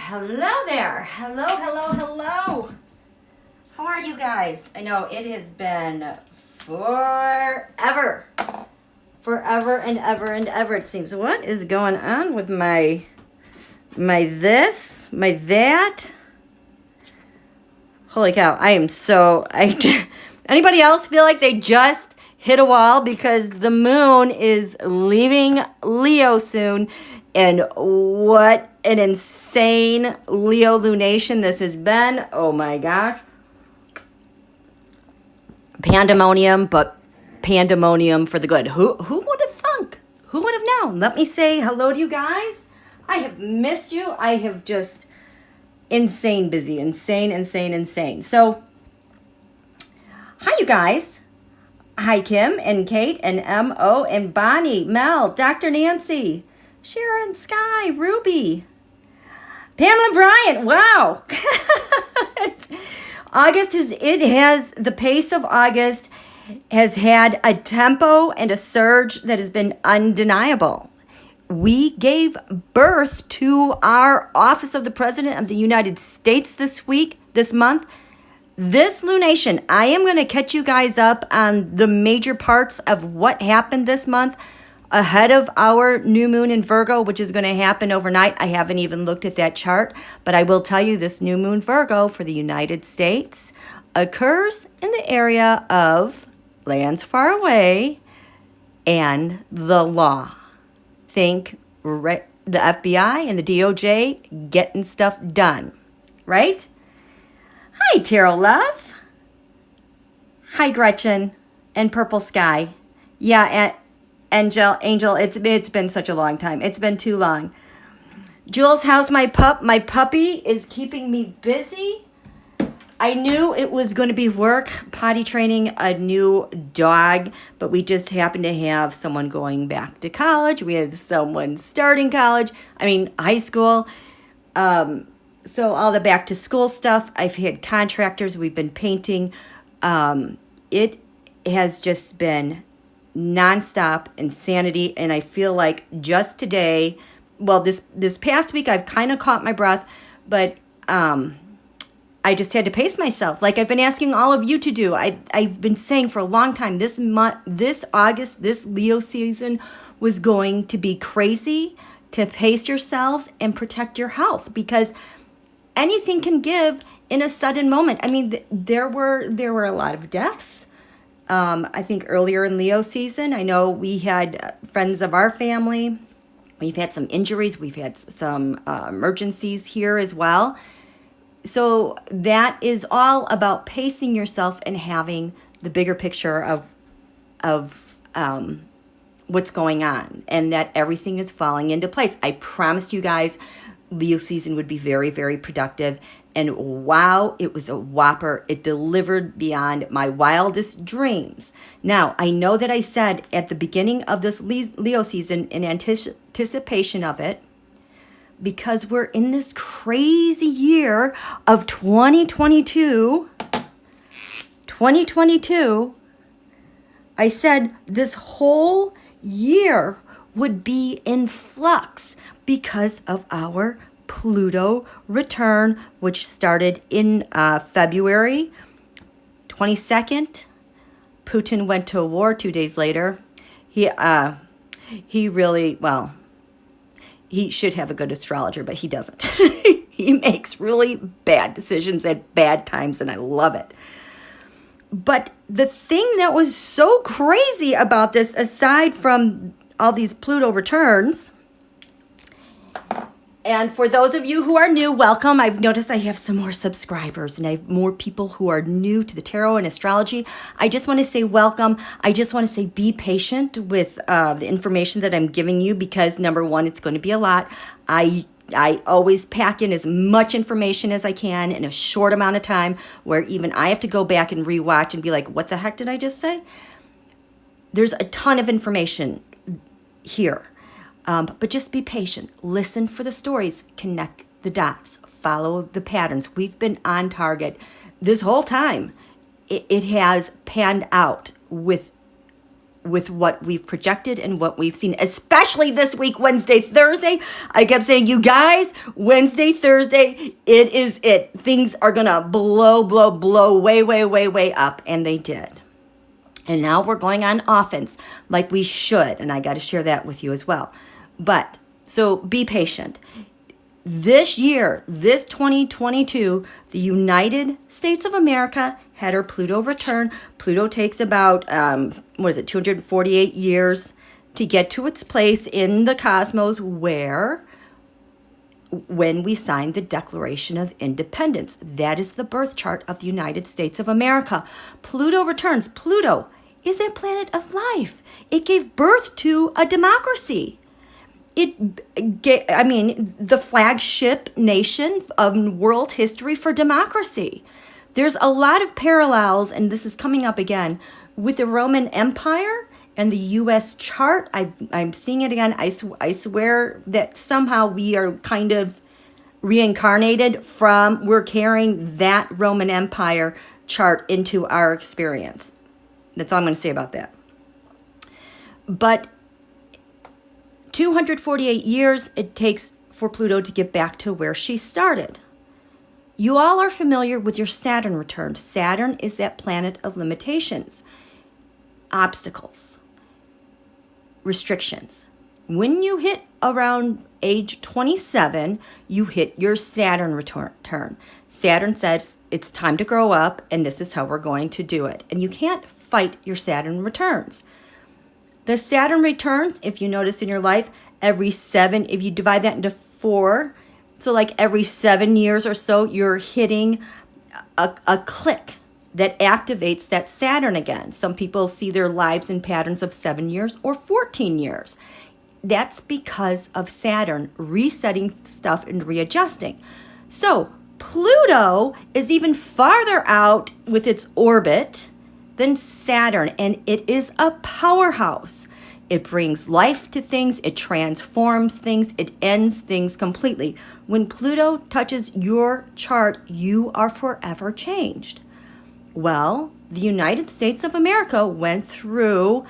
hello there. Hello. How are you guys? I know it has been forever and ever it seems. What is going on with my this, my that? Holy cow, anybody else feel like they just hit a wall because the moon is leaving Leo soon? And what an insane Leo lunation this has been. Oh my gosh. Pandemonium, but pandemonium for the good. Who would have thunk? Who would have known? Let me say hello to you guys. I have missed you. I have just insane busy. Insane. So, hi you guys. Hi Kim and Kate and M.O. and Bonnie, Mel, Dr. Nancy, Sharon, Sky, Ruby, Pamela Bryant. Wow. The pace of August has had a tempo and a surge that has been undeniable. We gave birth to our Office of the President of the United States this month. This lunation, I am going to catch you guys up on the major parts of what happened this month ahead of our new moon in Virgo, which is going to happen overnight. I haven't even looked at that chart, but I will tell you this new moon Virgo for the United States occurs in the area of lands far away and the law. Think the FBI and the DOJ getting stuff done, right? Hi, Tarot Love. Hi, Gretchen and Purple Sky. Yeah, Angel, it's been such a long time. It's been too long. Jules, how's my puppy is keeping me busy. I knew it was going to be work, potty training a new dog, but we just happened to have someone going back to college. We had someone starting high school. So all the back to school stuff. I've had contractors. We've been painting. It has just been nonstop insanity. And I feel like just today, well, this past week, I've kind of caught my breath, but I just had to pace myself. Like I've been asking all of you to do. I've been saying for a long time, this month, this August, this Leo season was going to be crazy. To pace yourselves and protect your health because anything can give in a sudden moment. I mean, there were a lot of deaths. I think earlier in Leo season, I know we had friends of our family. We've had some injuries. We've had some emergencies here as well. So that is all about pacing yourself and having the bigger picture of what's going on and that everything is falling into place. I promised you guys Leo season would be very, very productive. And wow, it was a whopper. It delivered beyond my wildest dreams. Now, I know that I said at the beginning of this Leo season in anticipation of it, because we're in this crazy year of 2022, I said this whole year would be in flux because of our Pluto return, which started in February 22nd. Putin went to war 2 days later. He should have a good astrologer, but he doesn't. He makes really bad decisions at bad times, and I love it. But the thing that was so crazy about this, aside from all these Pluto returns, and for those of you who are new, welcome. I've noticed I have some more subscribers and I have more people who are new to the tarot and astrology. I just want to say welcome. I just want to say be patient with the information that I'm giving you because number one, it's going to be a lot. I always pack in as much information as I can in a short amount of time where even I have to go back and rewatch and be like, what the heck did I just say? There's a ton of information here. But just be patient. Listen for the stories. Connect the dots. Follow the patterns. We've been on target this whole time. It has panned out with with what we've projected and what we've seen, especially this week, Wednesday, Thursday. I kept saying, you guys, Wednesday, Thursday, it is it. Things are going to blow way up. And they did. And now we're going on offense like we should. And I got to share that with you as well. But so be patient. This year, this 2022, the United States of America had her Pluto return. Pluto takes about, 248 years to get to its place in the cosmos when we signed the Declaration of Independence. That is the birth chart of the United States of America. Pluto returns. Pluto is a planet of life. It gave birth to a democracy. The flagship nation of world history for democracy. There's a lot of parallels, and this is coming up again, with the Roman Empire and the U.S. chart. I'm seeing it again. I swear that somehow we are kind of reincarnated we're carrying that Roman Empire chart into our experience. That's all I'm going to say about that. But 248 years it takes for Pluto to get back to where she started. You all are familiar with your Saturn return. Saturn is that planet of limitations, obstacles, restrictions. When you hit around age 27, you hit your Saturn return. Saturn says it's time to grow up, and this is how we're going to do it. And you can't fight your Saturn returns. The Saturn returns, if you notice in your life, if you divide that into 4, so like every 7 years or so, you're hitting a click that activates that Saturn again. Some people see their lives in patterns of 7 years or 14 years. That's because of Saturn resetting stuff and readjusting. So Pluto is even farther out with its orbit than Saturn, and it is a powerhouse. It brings life to things, it transforms things, it ends things completely. When Pluto touches your chart, you are forever changed. Well, the United States of America went through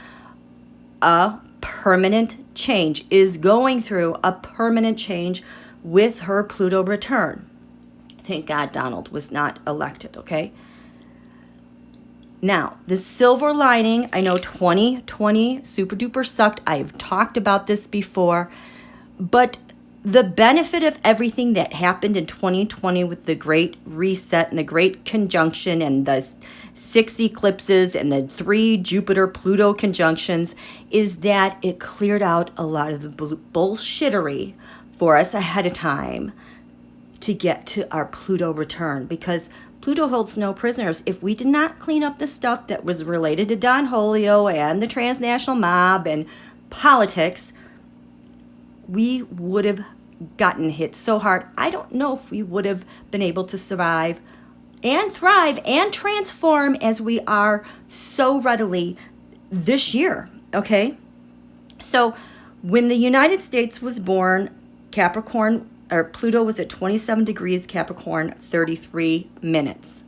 a permanent change, is going through a permanent change with her Pluto return. Thank God Donald was not elected, okay? Now, the silver lining, I know 2020 super duper sucked. I've talked about this before, but the benefit of everything that happened in 2020 with the great reset and the great conjunction and the 6 eclipses and the 3 Jupiter-Pluto conjunctions is that it cleared out a lot of the bullshittery for us ahead of time to get to our Pluto return, because Pluto holds no prisoners. If we did not clean up the stuff that was related to Don Julio and the transnational mob and politics, we would have gotten hit so hard. I don't know if we would have been able to survive and thrive and transform as we are so readily this year, okay? So when the United States was born, Pluto was at 27 degrees Capricorn, 33 minutes.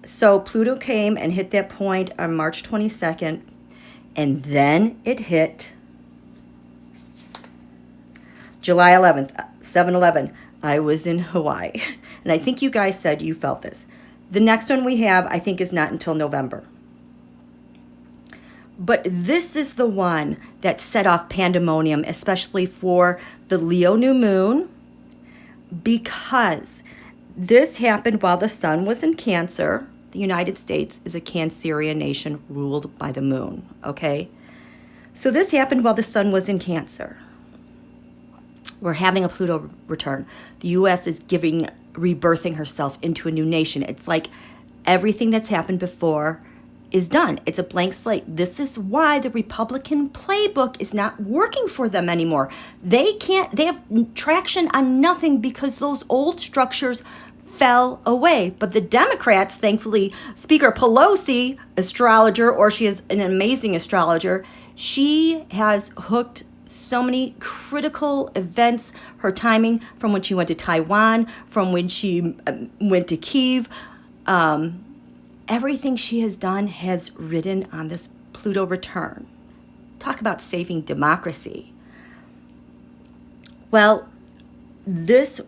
So Pluto came and hit that point on March 22nd, and then it hit July 11th, 7/11. I was in Hawaii, and I think you guys said you felt this. The next one we have, I think, is not until November. But this is the one that set off pandemonium, especially for the Leo new moon, because this happened while the sun was in Cancer. The United States is a Cancerian nation ruled by the moon, okay? So this happened while the sun was in Cancer. We're having a Pluto return. The U.S. is rebirthing herself into a new nation. It's like everything that's happened before is done. It's a blank slate. This is why the Republican playbook is not working for them anymore. They have traction on nothing because those old structures fell away. But the Democrats, thankfully, Speaker Pelosi, astrologer, or she is an amazing astrologer, she has hooked so many critical events, her timing from when she went to Taiwan, from when she went to Kyiv, everything she has done has ridden on this Pluto return. Talk about saving democracy. Well, this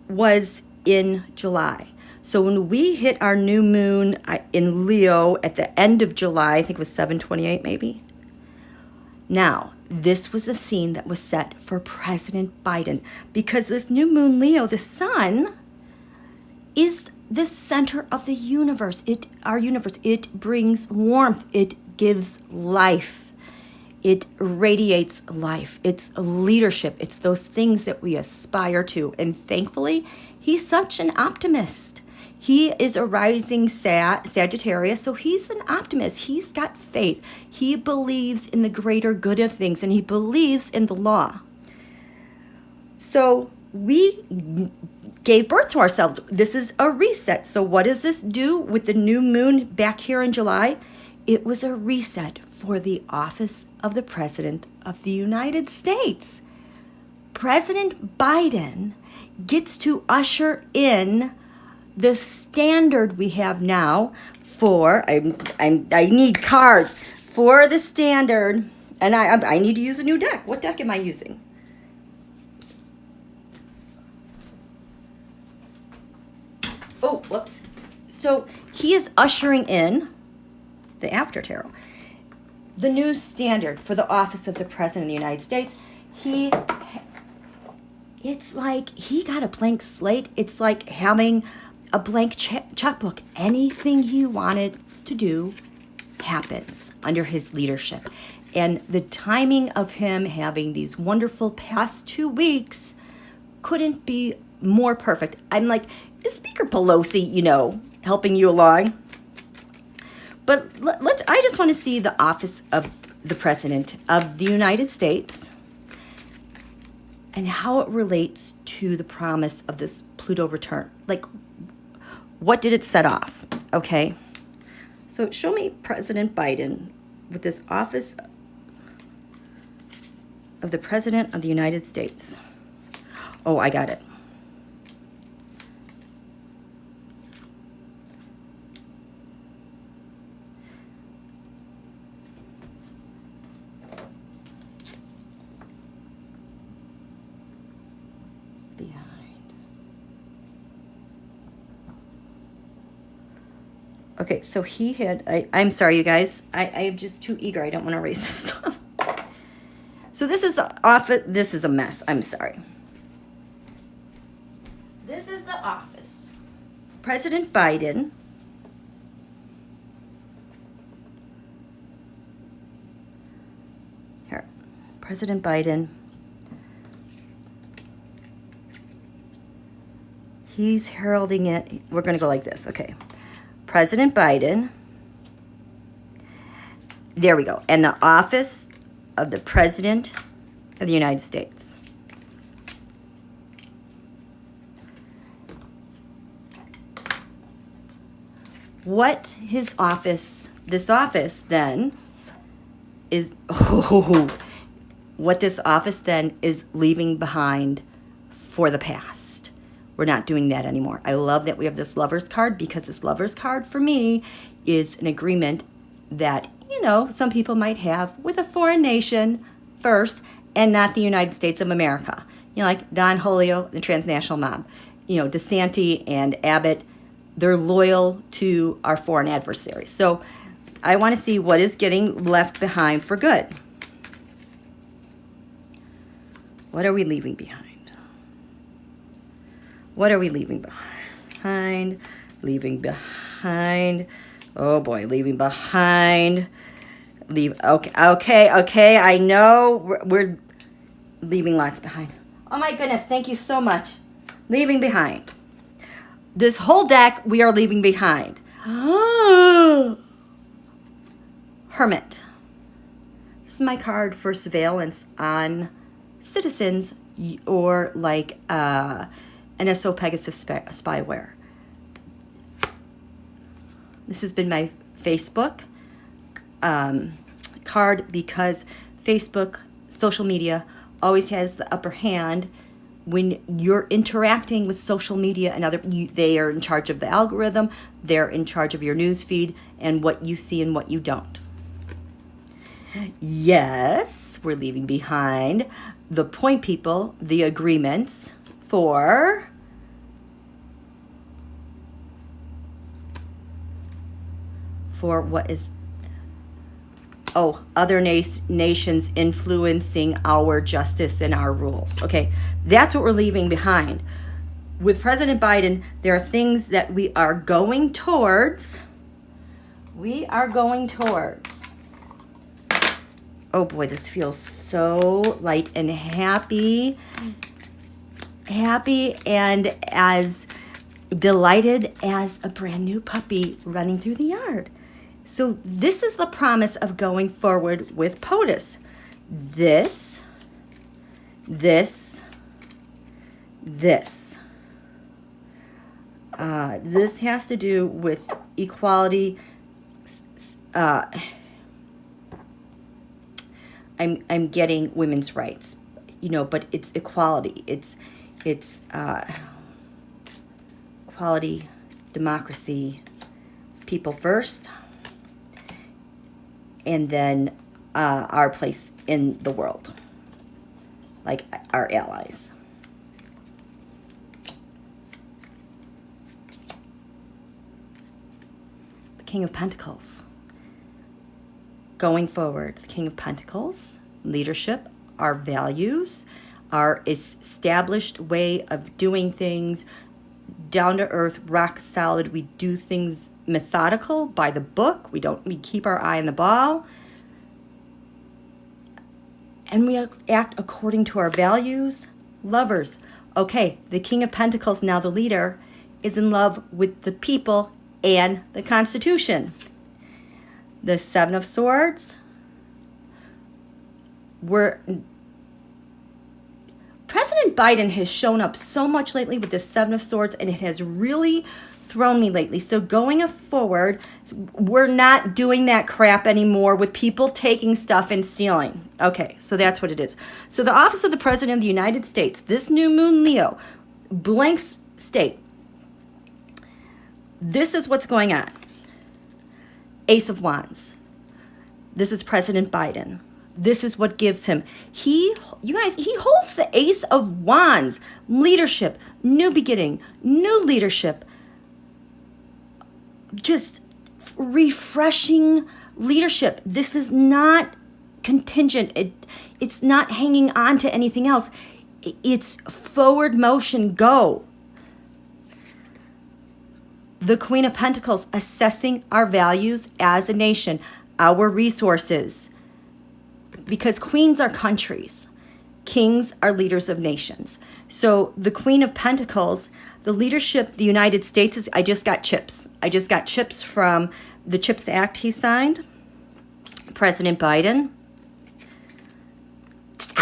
was in July. So when we hit our new moon in Leo at the end of July, I think it was 7/28 maybe. Now, this was a scene that was set for President Biden because this new moon Leo, the sun, is the center of the universe. Our universe. It brings warmth. It gives life. It radiates life. It's leadership. It's those things that we aspire to. And thankfully, he's such an optimist. He is a rising Sagittarius, so he's an optimist. He's got faith. He believes in the greater good of things, and he believes in the law. So we gave birth to ourselves. This is a reset. So what does this do with the new moon back here in July? It was a reset for the office of the President of the United States. President Biden gets to usher in the standard we have now for, I need cards for the standard, and I need to use a new deck. What deck am I using? Oh, whoops. So he is ushering in the After Tarot, the new standard for the office of the President of the United States. It's like he got a blank slate. It's like having a blank checkbook. Anything he wanted to do happens under his leadership. And the timing of him having these wonderful past 2 weeks couldn't be more perfect. I'm like, is Speaker Pelosi, helping you along? But I just want to see the office of the President of the United States and how it relates to the promise of this Pluto return. Like, what did it set off? Okay. So show me President Biden with this office of the President of the United States. Oh, I got it. Okay, so he had, I'm sorry, you guys. I am just too eager. I don't want to erase this stuff. So this is the office. This is a mess. I'm sorry. This is the office. President Biden. Here. President Biden. He's heralding it. We're going to go like this. Okay. President Biden, there we go, and the office of the President of the United States. What his office, this office then is, what this office then is leaving behind for the past. We're not doing that anymore. I love that we have this Lover's card because this Lover's card for me is an agreement that, some people might have with a foreign nation first and not the United States of America. Like Don Julio, the transnational mob. DeSantis and Abbott, they're loyal to our foreign adversaries. So I want to see what is getting left behind for good. What are we leaving behind? What are we leaving behind? Leaving behind. Oh boy, leaving behind. Okay. I know we're leaving lots behind. Oh my goodness, thank you so much. Leaving behind. This whole deck we are leaving behind. Hermit. This is my card for surveillance on citizens or like NSO Pegasus spyware. This has been my Facebook card because Facebook, social media, always has the upper hand when you're interacting with social media and they are in charge of the algorithm, they're in charge of your news feed and what you see and what you don't. Yes, we're leaving behind the point people, the agreements for what is, other nations influencing our justice and our rules. Okay, that's what we're leaving behind. With President Biden, there are things that we are going towards. Oh boy, this feels so light and happy and as delighted as a brand new puppy running through the yard. So this is the promise of going forward with POTUS. This. This has to do with equality. I'm getting women's rights, but it's equality. It's equality, democracy, people first, and then our place in the world, like our allies. The King of Pentacles. Going forward, the King of Pentacles, leadership, our values, our established way of doing things, down to earth, rock solid. We do things methodical, by the book. We keep our eye on the ball. And we act according to our values. Lovers. Okay, the King of Pentacles, now the leader, is in love with the people and the Constitution. The Seven of Swords. President Biden has shown up so much lately with the Seven of Swords, and it has really thrown me lately. So going forward, we're not doing that crap anymore with people taking stuff and stealing. Okay, so that's what it is. So the office of the President of the United States, this new moon Leo, blank state. This is what's going on. Ace of Wands. This is President Biden. This is what gives him. He holds the Ace of Wands. Leadership, new beginning, new leadership. Just refreshing leadership. This is not contingent. It's not hanging on to anything else. It's forward motion, go. The Queen of Pentacles, assessing our values as a nation, our resources. Because queens are countries. Kings are leaders of nations. So the Queen of Pentacles, the leadership of the United States is, I just got chips. I just got chips from the CHIPS Act he signed. President Biden.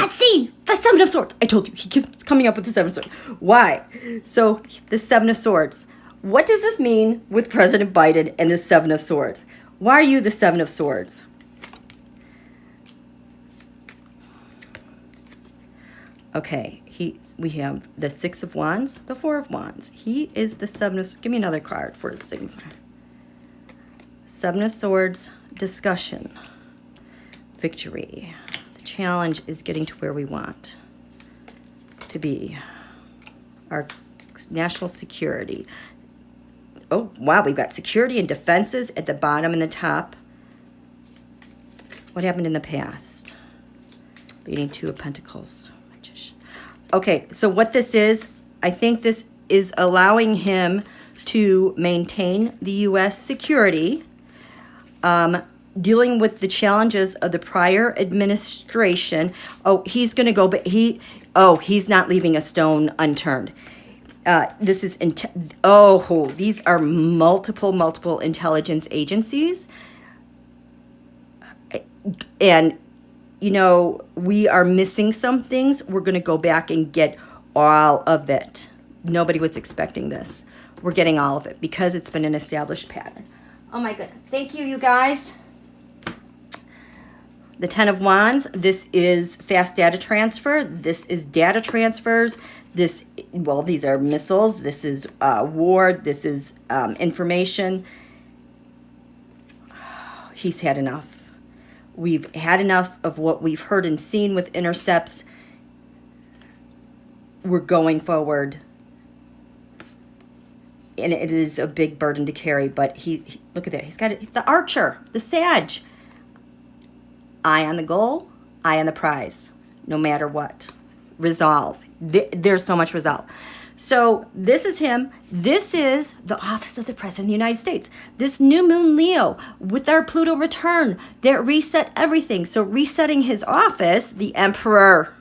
See, the Seven of Swords. I told you, he keeps coming up with the Seven of Swords. Why? So the Seven of Swords. What does this mean with President Biden and the Seven of Swords? Why are you the Seven of Swords? Okay, we have the Six of Wands, the Four of Wands. He is the Seven of Swords. Give me another card for the signifier. Seven of Swords, discussion, victory. The challenge is getting to where we want to be. Our national security. Oh, wow, we've got security and defenses at the bottom and the top. What happened in the past? Leading to a Pentacles. Okay, so what this is, I think this is allowing him to maintain the U.S. security, dealing with the challenges of the prior administration. Oh, he's going to go, but he's not leaving a stone unturned. These are multiple intelligence agencies. And, we are missing some things. We're going to go back and get all of it. Nobody was expecting this. We're getting all of it because it's been an established pattern. Oh my goodness. Thank you, you guys. The Ten of Wands, this is fast data transfer. This is data transfers. These are missiles. This is war. This is information. He's had enough. We've had enough of what we've heard and seen with intercepts. We're going forward. And it is a big burden to carry, but he look at that. He's got it, the archer, the Sag. Eye on the goal, eye on the prize, no matter what. Resolve. There's so much resolve. So this is him. This is the office of the President of the United States. This new moon Leo with our Pluto return that reset everything. So resetting his office, the Emperor,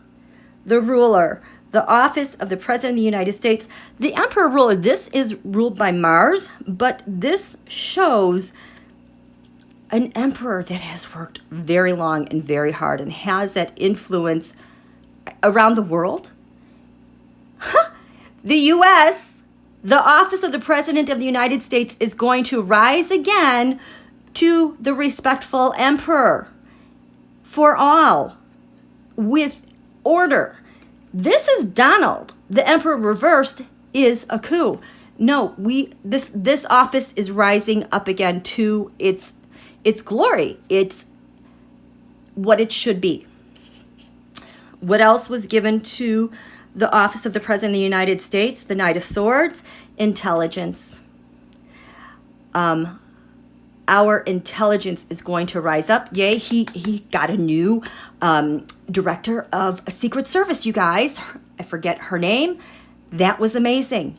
the ruler, the office of the President of the United States, the Emperor ruler. This is ruled by Mars, but this shows an emperor that has worked very long and very hard and has that influence around the world. The U.S., the office of the President of the United States, is going to rise again to the respectful emperor for all with order. This is Donald. The emperor reversed is a coup. No, this office is rising up again to its glory. It's what it should be. What else was given to the office of the President of the United States? The Knight of Swords, intelligence. Our intelligence is going to rise up. Yay, he got a new director of a Secret Service, you guys. I forget her name. That was amazing.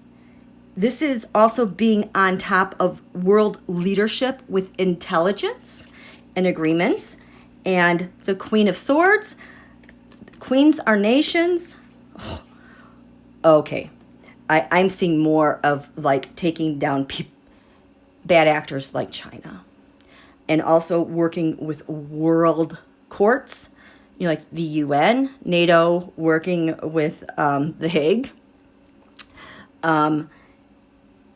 This is also being on top of world leadership with intelligence and agreements. And the Queen of Swords. Queens are nations. Oh, okay. I'm seeing more of like taking down bad actors like China. And also working with world courts. You know, like the UN, NATO, working with The Hague.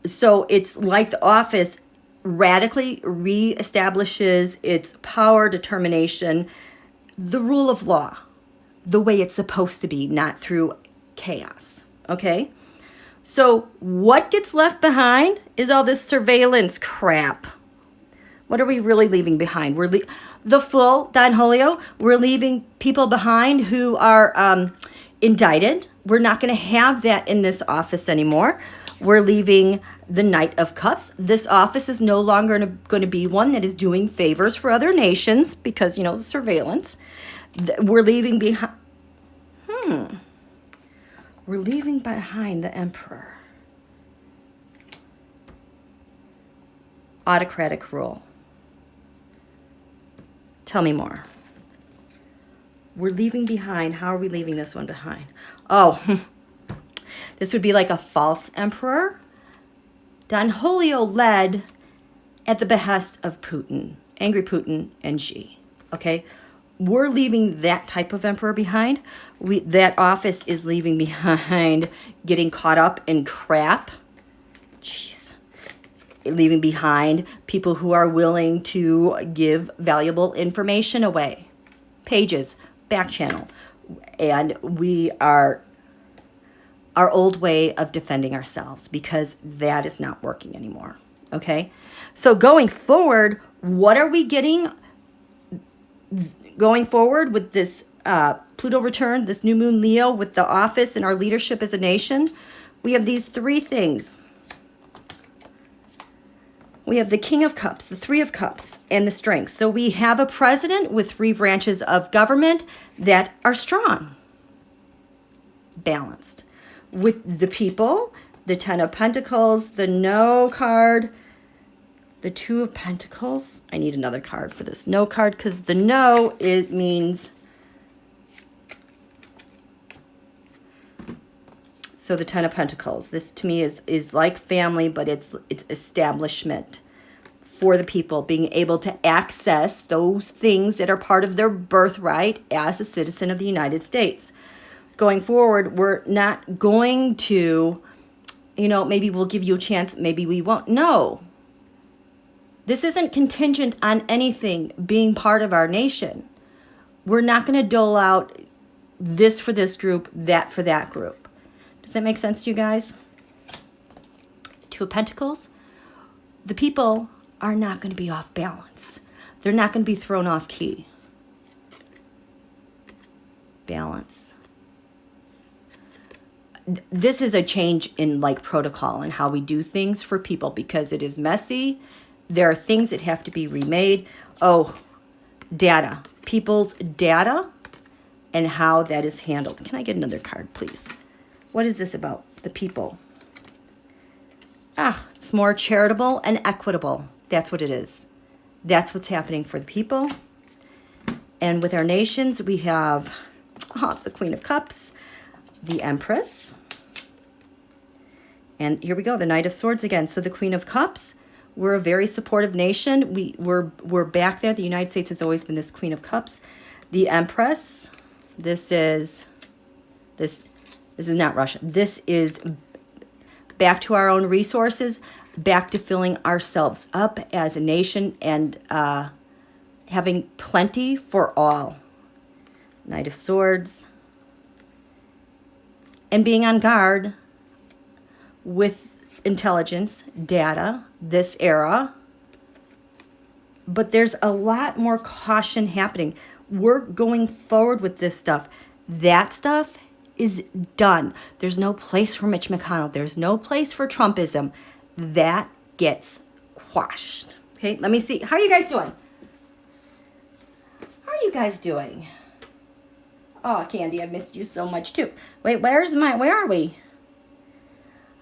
So it's like the office radically reestablishes its power, determination, the rule of law, the way it's supposed to be, not through chaos. Okay? So what gets left behind is all this surveillance crap. What are we really leaving behind? The full Don Julio, we're leaving people behind who are indicted. We're not going to have that in this office anymore. We're leaving the Knight of Cups. This office is no longer going to be one that is doing favors for other nations because, you know, surveillance. We're leaving behind... We're leaving behind the Emperor. Autocratic rule. Tell me more. We're leaving behind. How are we leaving this one behind? Oh, this would be like a false emperor. Don Julio led at the behest of Putin, angry Putin and Xi. Okay? We're leaving that type of emperor behind. That office is leaving behind getting caught up in crap. Jeez. Leaving behind people who are willing to give valuable information away. Pages, back channel. And we are our old way of defending ourselves because that is not working anymore. Okay? So going forward, what are we getting going forward with this Pluto return, this new moon Leo with the office and our leadership as a nation? We have these three things. We have the King of Cups, the Three of Cups, and the Strength. So we have a president with three branches of government that are strong, balanced. With the people, the Ten of Pentacles, the No card, the Two of Pentacles. I need another card for this No card because the No, it means... So the Ten of Pentacles. This to me is like family, but it's establishment for the people, being able to access those things that are part of their birthright as a citizen of the United States. Going forward, we're not going to, you know, maybe we'll give you a chance, maybe we won't. No. This isn't contingent on anything being part of our nation. We're not going to dole out this for this group, that for that group. Does that make sense to you guys? Two of Pentacles. The people are not going to be off balance. They're not going to be thrown off key. balance. This is a change in like protocol and how we do things for people because it is messy. There are things that have to be remade. Oh, data, people's data and how that is handled. Can I get another card, please? What is this about? The people. Ah, it's more charitable and equitable. That's what it is. That's what's happening for the people. And with our nations, we have the Queen of Cups, the Empress. And here we go, the Knight of Swords again. So the Queen of Cups, we're a very supportive nation. We're back there. The United States has always been this Queen of Cups. The Empress, this is not Russia. This is back to our own resources, back to filling ourselves up as a nation and having plenty for all. Knight of Swords. And being on guard with intelligence, data, this era. But there's a lot more caution happening. We're going forward with this stuff. That stuff is done. There's no place for Mitch McConnell. There's no place for Trumpism. That gets quashed. Okay, let me see. How are you guys doing? How are you guys doing? Oh, Candy, I missed you so much too. Wait, where are we?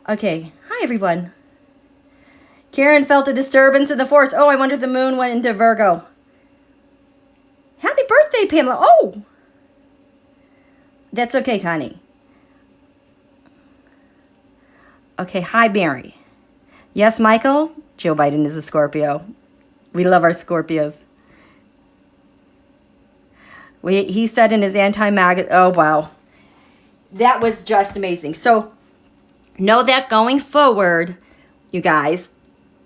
Okay, hi everyone. Karen felt a disturbance in the force. Oh, I wonder if the moon went into Virgo. Happy birthday, Pamela. Oh, that's okay, Connie. Okay, hi, Mary. Yes, Michael? Joe Biden is a Scorpio. We love our Scorpios. He said in his anti-MAGA... Oh, wow. That was just amazing. So, know that going forward, you guys,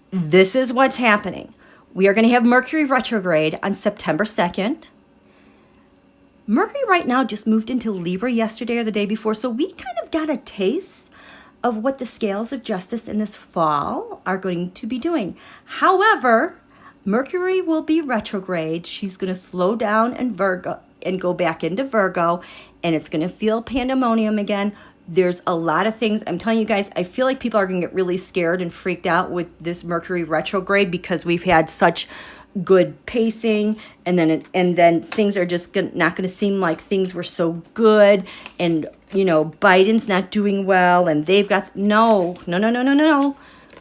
this is what's happening. We are going to have Mercury retrograde on September 2nd. Mercury right now just moved into Libra yesterday or the day before, so we kind of got a taste of what the scales of justice in this fall are going to be doing. However, Mercury will be retrograde. She's going to slow down in Virgo and go back into Virgo, and it's going to feel pandemonium again. There's a lot of things. I'm telling you guys, I feel like people are going to get really scared and freaked out with this Mercury retrograde because we've had such good pacing, and then things are just not going to seem like things were so good, and you know Biden's not doing well, and they've got no.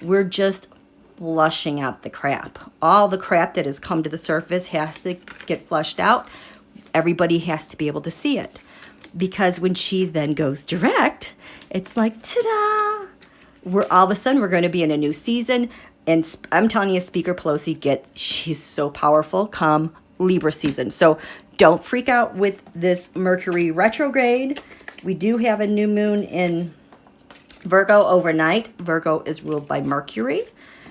We're just flushing out the crap. All the crap that has come to the surface has to get flushed out. Everybody has to be able to see it, because when she then goes direct, it's like ta-da! All of a sudden we're going to be in a new season. And I'm telling you, Speaker Pelosi, she's so powerful come Libra season. So don't freak out with this Mercury retrograde. We do have a new moon in Virgo overnight. Virgo is ruled by Mercury.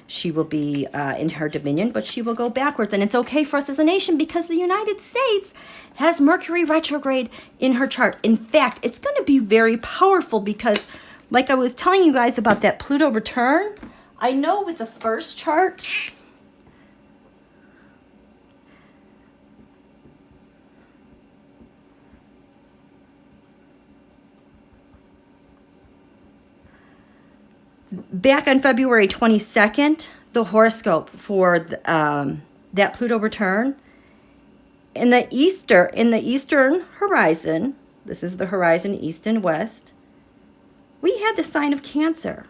She will be in her dominion, but she will go backwards. And it's okay for us as a nation because the United States has Mercury retrograde in her chart. In fact, it's going to be very powerful because, like I was telling you guys about that Pluto return, I know with the first chart, back on February 22nd, the horoscope for that Pluto return in the eastern horizon, this is the horizon east and west, we had the sign of Cancer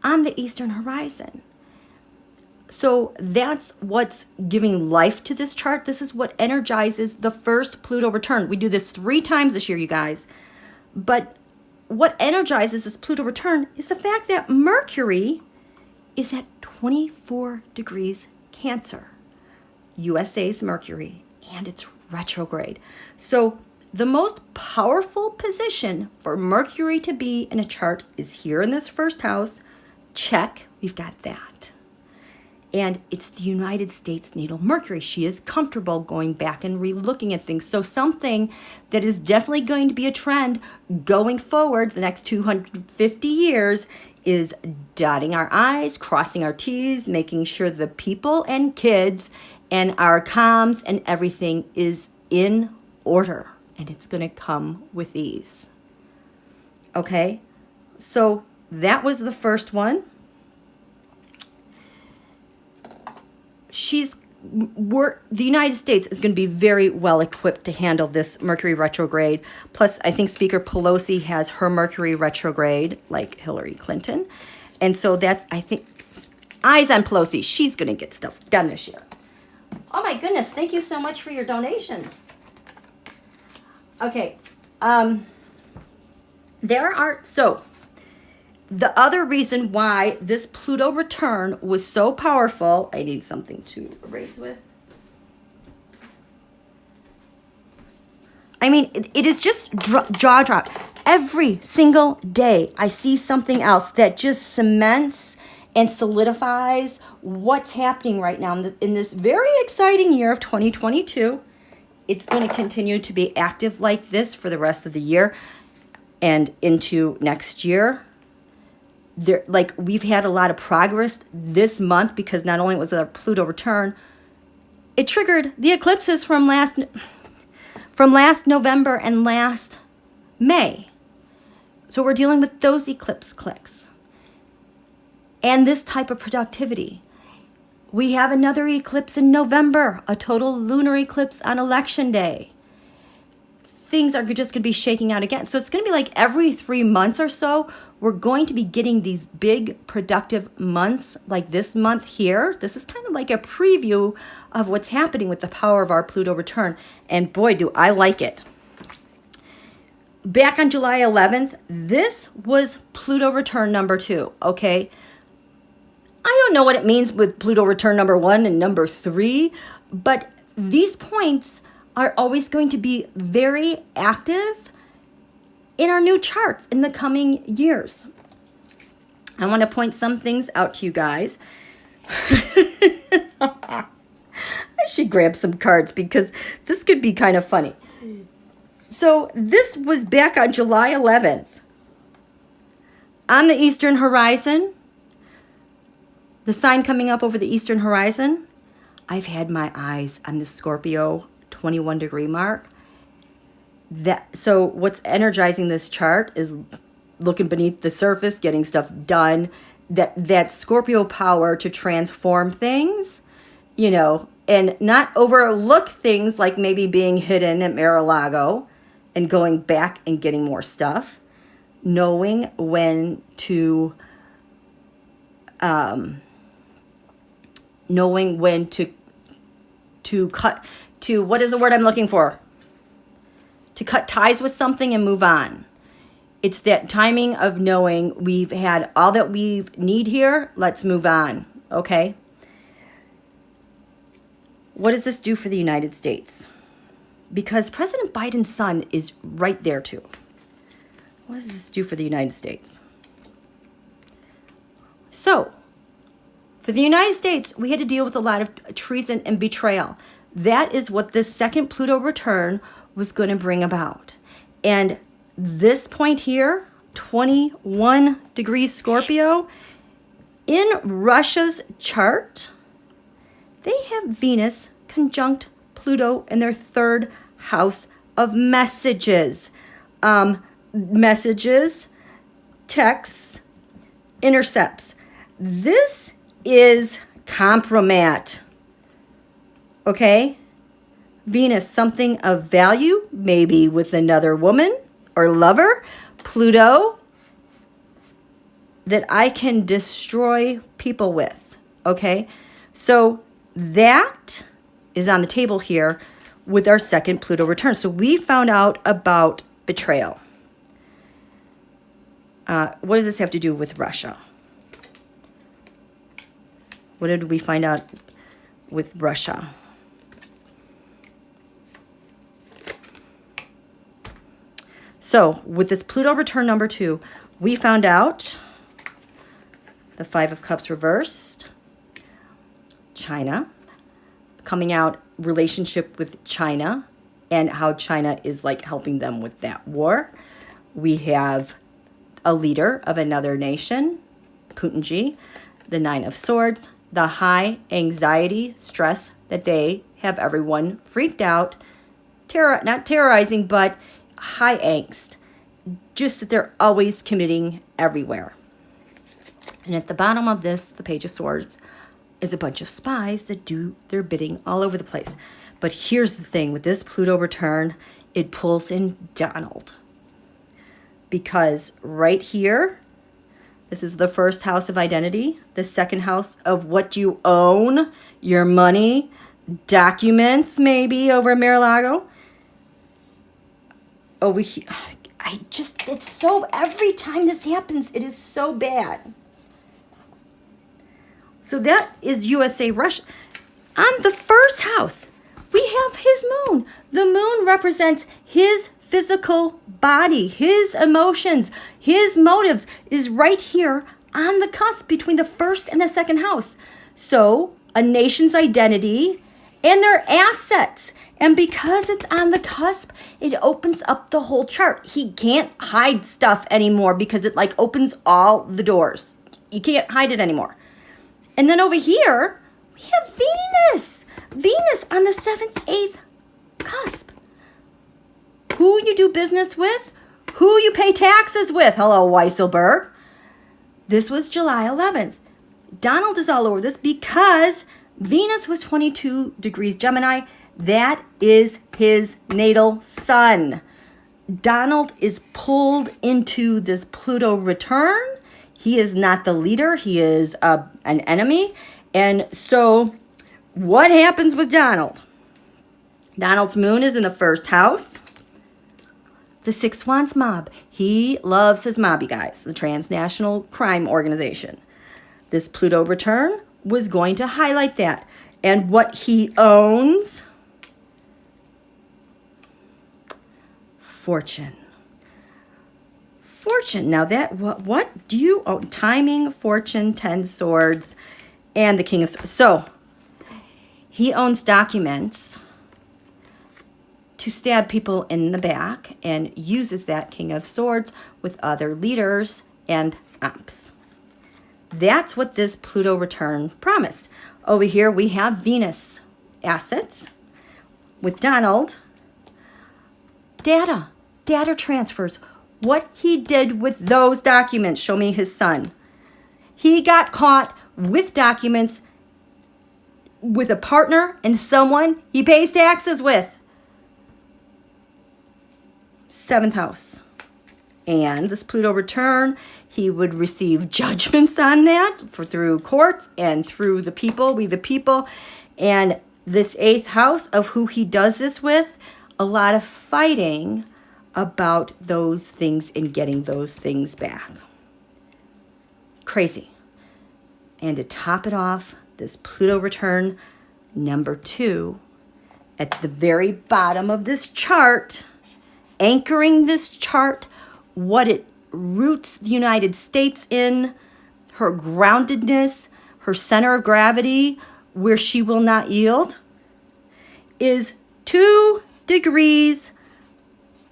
on the eastern horizon. So that's what's giving life to this chart. This is what energizes the first Pluto return. We do this 3 times this year, you guys. But what energizes this Pluto return is the fact that Mercury is at 24 degrees Cancer. USA's Mercury, and it's retrograde. So the most powerful position for Mercury to be in a chart is here in this first house. Check, we've got that. And it's the United States natal Mercury. She is comfortable going back and re-looking at things. So something that is definitely going to be a trend going forward the next 250 years is dotting our I's, crossing our T's, making sure the people and kids and our comms and everything is in order. and it's going to come with ease. Okay, so that was the first one. The United States is going to be very well equipped to handle this Mercury retrograde. Plus, I think Speaker Pelosi has her Mercury retrograde, like Hillary Clinton. And so that's, I think, eyes on Pelosi. She's going to get stuff done this year. Oh my goodness, thank you so much for your donations. Okay, the other reason why this Pluto return was so powerful, I need something to erase with. I mean, it is just jaw drop. Every single day, I see something else that just cements and solidifies what's happening right now in this very exciting year of 2022. It's going to continue to be active like this for the rest of the year and into next year. We've had a lot of progress this month because not only was it a Pluto return, it triggered the eclipses from last November and last May. So we're dealing with those eclipse clicks and this type of productivity. We have another eclipse in November, a total lunar eclipse on election day. Things are just going to be shaking out again. So it's going to be like every 3 months or so, we're going to be getting these big productive months like this month here. This is kind of like a preview of what's happening with the power of our Pluto return. And boy, do I like it. Back on July 11th, this was Pluto return number 2, okay? I don't know what it means with Pluto return number 1 and number 3, but these points are always going to be very active in our new charts in the coming years. I want to point some things out to you guys. I should grab some cards because this could be kind of funny. So this was back on July 11th. On the eastern horizon, the sign coming up over the eastern horizon, I've had my eyes on the Scorpio 21 degree mark. So what's energizing this chart is looking beneath the surface, getting stuff done, that Scorpio power to transform things, and not overlook things like maybe being hidden at Mar-a-Lago and going back and getting more stuff, knowing when to cut, what is the word I'm looking for? To cut ties with something and move on. It's that timing of knowing we've had all that we need here. Let's move on. Okay. What does this do for the United States? Because President Biden's son is right there too. What does this do for the United States? So, for the United States, we had to deal with a lot of treason and betrayal. That is what this second Pluto return was going to bring about. And this point here, 21 degrees Scorpio, in Russia's chart, they have Venus conjunct Pluto in their third house of messages. Messages, texts, intercepts. This is compromat. Okay? Venus, something of value, maybe with another woman or lover. Pluto, that I can destroy people with. Okay? So that is on the table here with our second Pluto return. So we found out about betrayal. What does this have to do with Russia? What did we find out with Russia? So with this Pluto return number 2, we found out the 5 of Cups reversed, China, coming out relationship with China and how China is like helping them with that war. We have a leader of another nation, Putinji, the 9 of Swords, the high anxiety, stress that they have everyone freaked out not terrorizing, but high angst. Just that they're always committing everywhere. And at the bottom of this, the Page of Swords, is a bunch of spies that do their bidding all over the place. But here's the thing, with this Pluto return, it pulls in Donald. Because right here, this is the first house of identity, the second house of what you own, your money, documents maybe over in Mar-a-Lago. Over here, it's so, every time this happens, it is so bad. So that is USA, Russia. On the first house, we have his moon. The moon represents his physical body, his emotions, his motives is right here on the cusp between the first and the second house. So a nation's identity and their assets. And because it's on the cusp, it opens up the whole chart. He can't hide stuff anymore because it like opens all the doors. You can't hide it anymore. And then over here, we have Venus. Venus on the 7th, 8th cusp. Who you do business with, who you pay taxes with. Hello, Weisselberg. This was July 11th. Donald is all over this because Venus was 22 degrees Gemini. That is his natal sun. Donald is pulled into this Pluto return. He is not the leader. He is an enemy. And so what happens with Donald? Donald's moon is in the first house. The Six Swans mob. He loves his mobby guys, the transnational crime organization. This Pluto return was going to highlight that. And what he owns, fortune. Fortune. Now that, what do you own? Timing, fortune, 10 swords, and the King of Swords. So he owns documents to stab people in the back and uses that King of Swords with other leaders and ops. That's what this Pluto return promised. Over here we have Venus assets with Donald. Data transfers. What he did with those documents. Show me his son. He got caught with documents with a partner and someone he pays taxes with. 7th house. And this Pluto return, he would receive judgments on that through courts and through the people, we the people. And this 8th house of who he does this with, a lot of fighting about those things and getting those things back. Crazy. And to top it off, this Pluto return number 2 at the very bottom of this chart, anchoring this chart, what it roots the United States in, her groundedness, her center of gravity, where she will not yield, is 2 degrees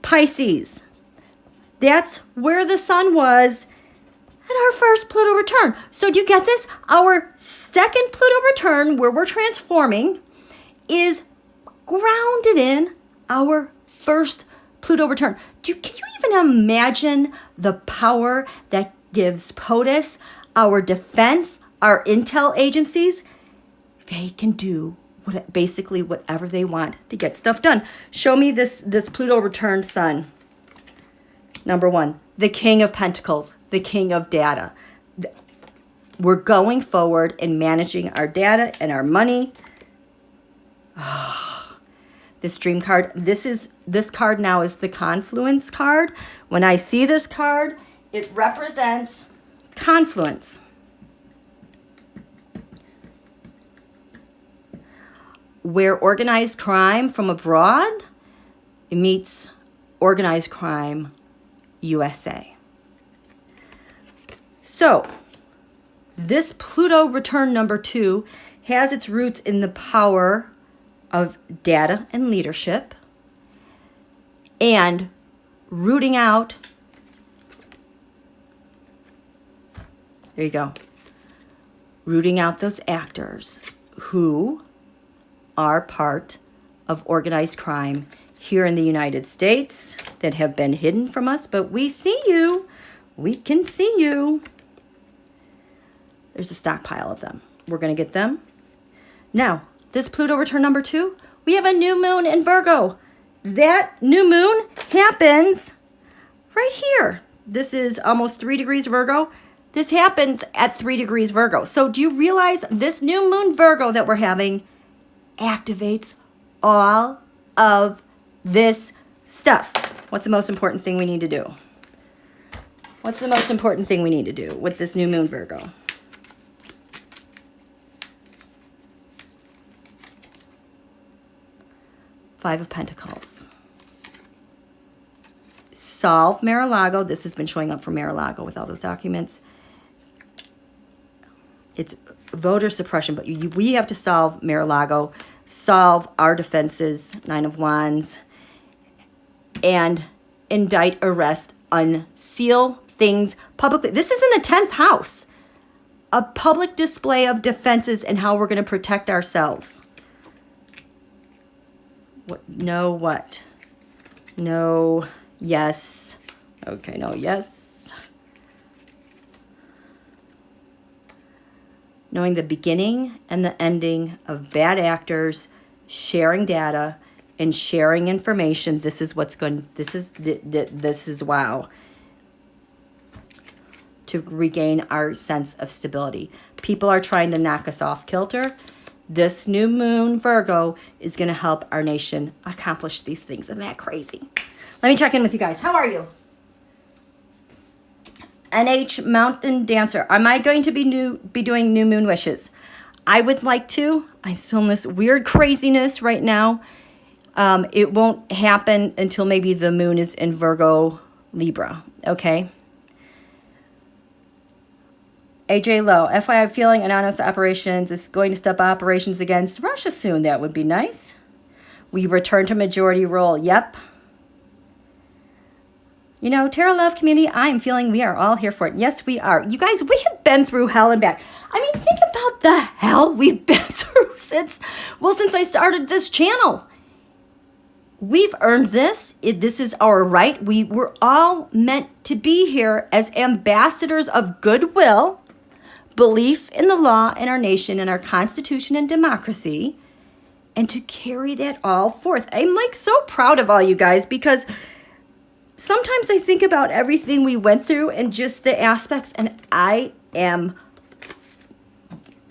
Pisces. That's where the sun was at our first Pluto return. So do you get this? Our second Pluto return, where we're transforming, is grounded in our first Pluto return. Can you even imagine the power that gives POTUS, our defense, our intel agencies? They can do basically whatever they want to get stuff done. Show me this Pluto return sun. Number 1, the King of Pentacles, the King of Data. We're going forward and managing our data and our money. This dream card, this card now is the confluence card. When I see this card, it represents confluence. Where organized crime from abroad meets organized crime USA. So this Pluto return number 2 has its roots in the power of data and leadership and rooting out, there you go, rooting out those actors who are part of organized crime here in the United States that have been hidden from us, but we see you. We can see you. There's a stockpile of them. We're going to get them. Now, this Pluto return number 2, we have a new moon in Virgo. That new moon happens right here. This is almost 3 degrees Virgo. This happens at 3 degrees Virgo. So do you realize this new moon Virgo that we're having activates all of this stuff? What's the most important thing we need to do? What's the most important thing we need to do with this new moon Virgo? Five of Pentacles. Solve Mar-a-Lago. This has been showing up for Mar-a-Lago with all those documents. It's voter suppression, but we have to solve Mar-a-Lago, solve our defenses, 9 of Wands, and indict, arrest, unseal things publicly. This is in the 10th house. A public display of defenses and how we're going to protect ourselves. What? No, what? No, yes. Okay, no, yes. Knowing the beginning and the ending of bad actors, sharing data and sharing information. This is what's going, this is wow. To regain our sense of stability. People are trying to knock us off kilter. This new moon Virgo is going to help our nation accomplish these things. Isn't that crazy? Let me check in with you guys. How are you? NH Mountain Dancer. Am I going to be doing new moon wishes? I would like to. I'm still in this weird craziness right now. It won't happen until maybe the moon is in Virgo Libra. Okay. AJ Lowe, FYI, feeling anonymous operations is going to stop operations against Russia soon. That would be nice. We return to majority rule. Yep. You know, Terra Love community, I'm feeling we are all here for it. Yes, we are. You guys, we have been through hell and back. I mean, think about the hell we've been through since I started this channel. We've earned this. This is our right. We were all meant to be here as ambassadors of goodwill, belief in the law in our nation and our constitution and democracy, and to carry that all forth. I'm like so proud of all you guys, because sometimes I think about everything we went through and just the aspects, and I am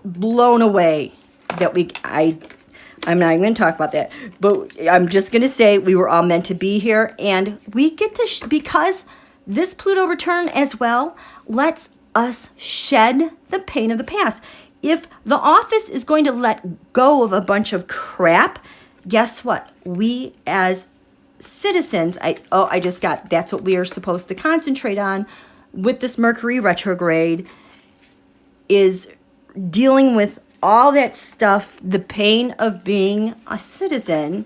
blown away that I'm not even going to talk about that, but I'm just going to say we were all meant to be here, and we get to, because this Pluto return as well lets us shed the pain of the past. If the office is going to let go of a bunch of crap, guess what? We as citizens, that's what we are supposed to concentrate on with this Mercury retrograde, is dealing with all that stuff, the pain of being a citizen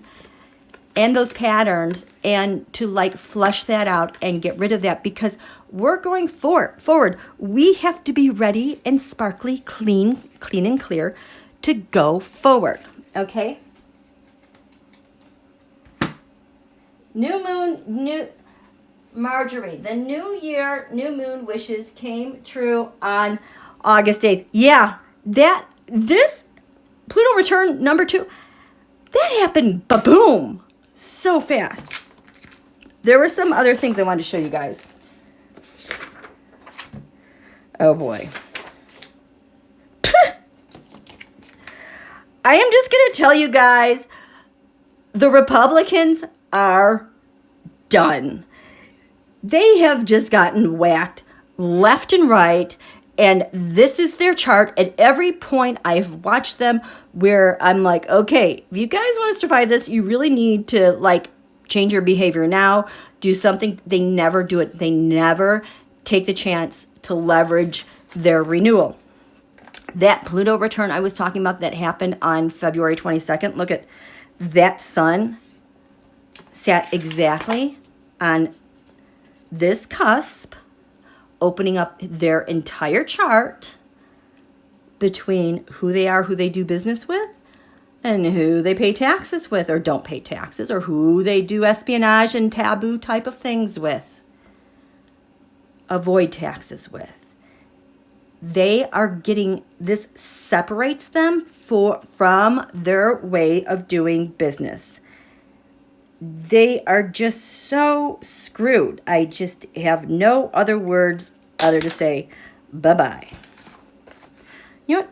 and those patterns, and to like flush that out and get rid of that, because we're going forward. We have to be ready and sparkly, clean and clear to go forward. Okay? New moon, Marjorie, the new year, new moon wishes came true on August 8th. Yeah, this Pluto return number 2, that happened ba-boom, so fast. There were some other things I wanted to show you guys. Oh boy. I am just going to tell you guys, the Republicans are done. They have just gotten whacked left and right, and this is their chart. At every point I've watched them where I'm like, okay, if you guys want to survive this, you really need to like change your behavior now, do something. They never do it. They never take the chance to leverage their renewal. That Pluto return I was talking about that happened on February 22nd, look at that sun sat exactly on this cusp, opening up their entire chart between who they are, who they do business with, and who they pay taxes with or don't pay taxes, or who they do espionage and taboo type of things with, avoid taxes with. They are getting, this separates them from their way of doing business. They are just so screwed. I just have no other words other to say bye-bye. You know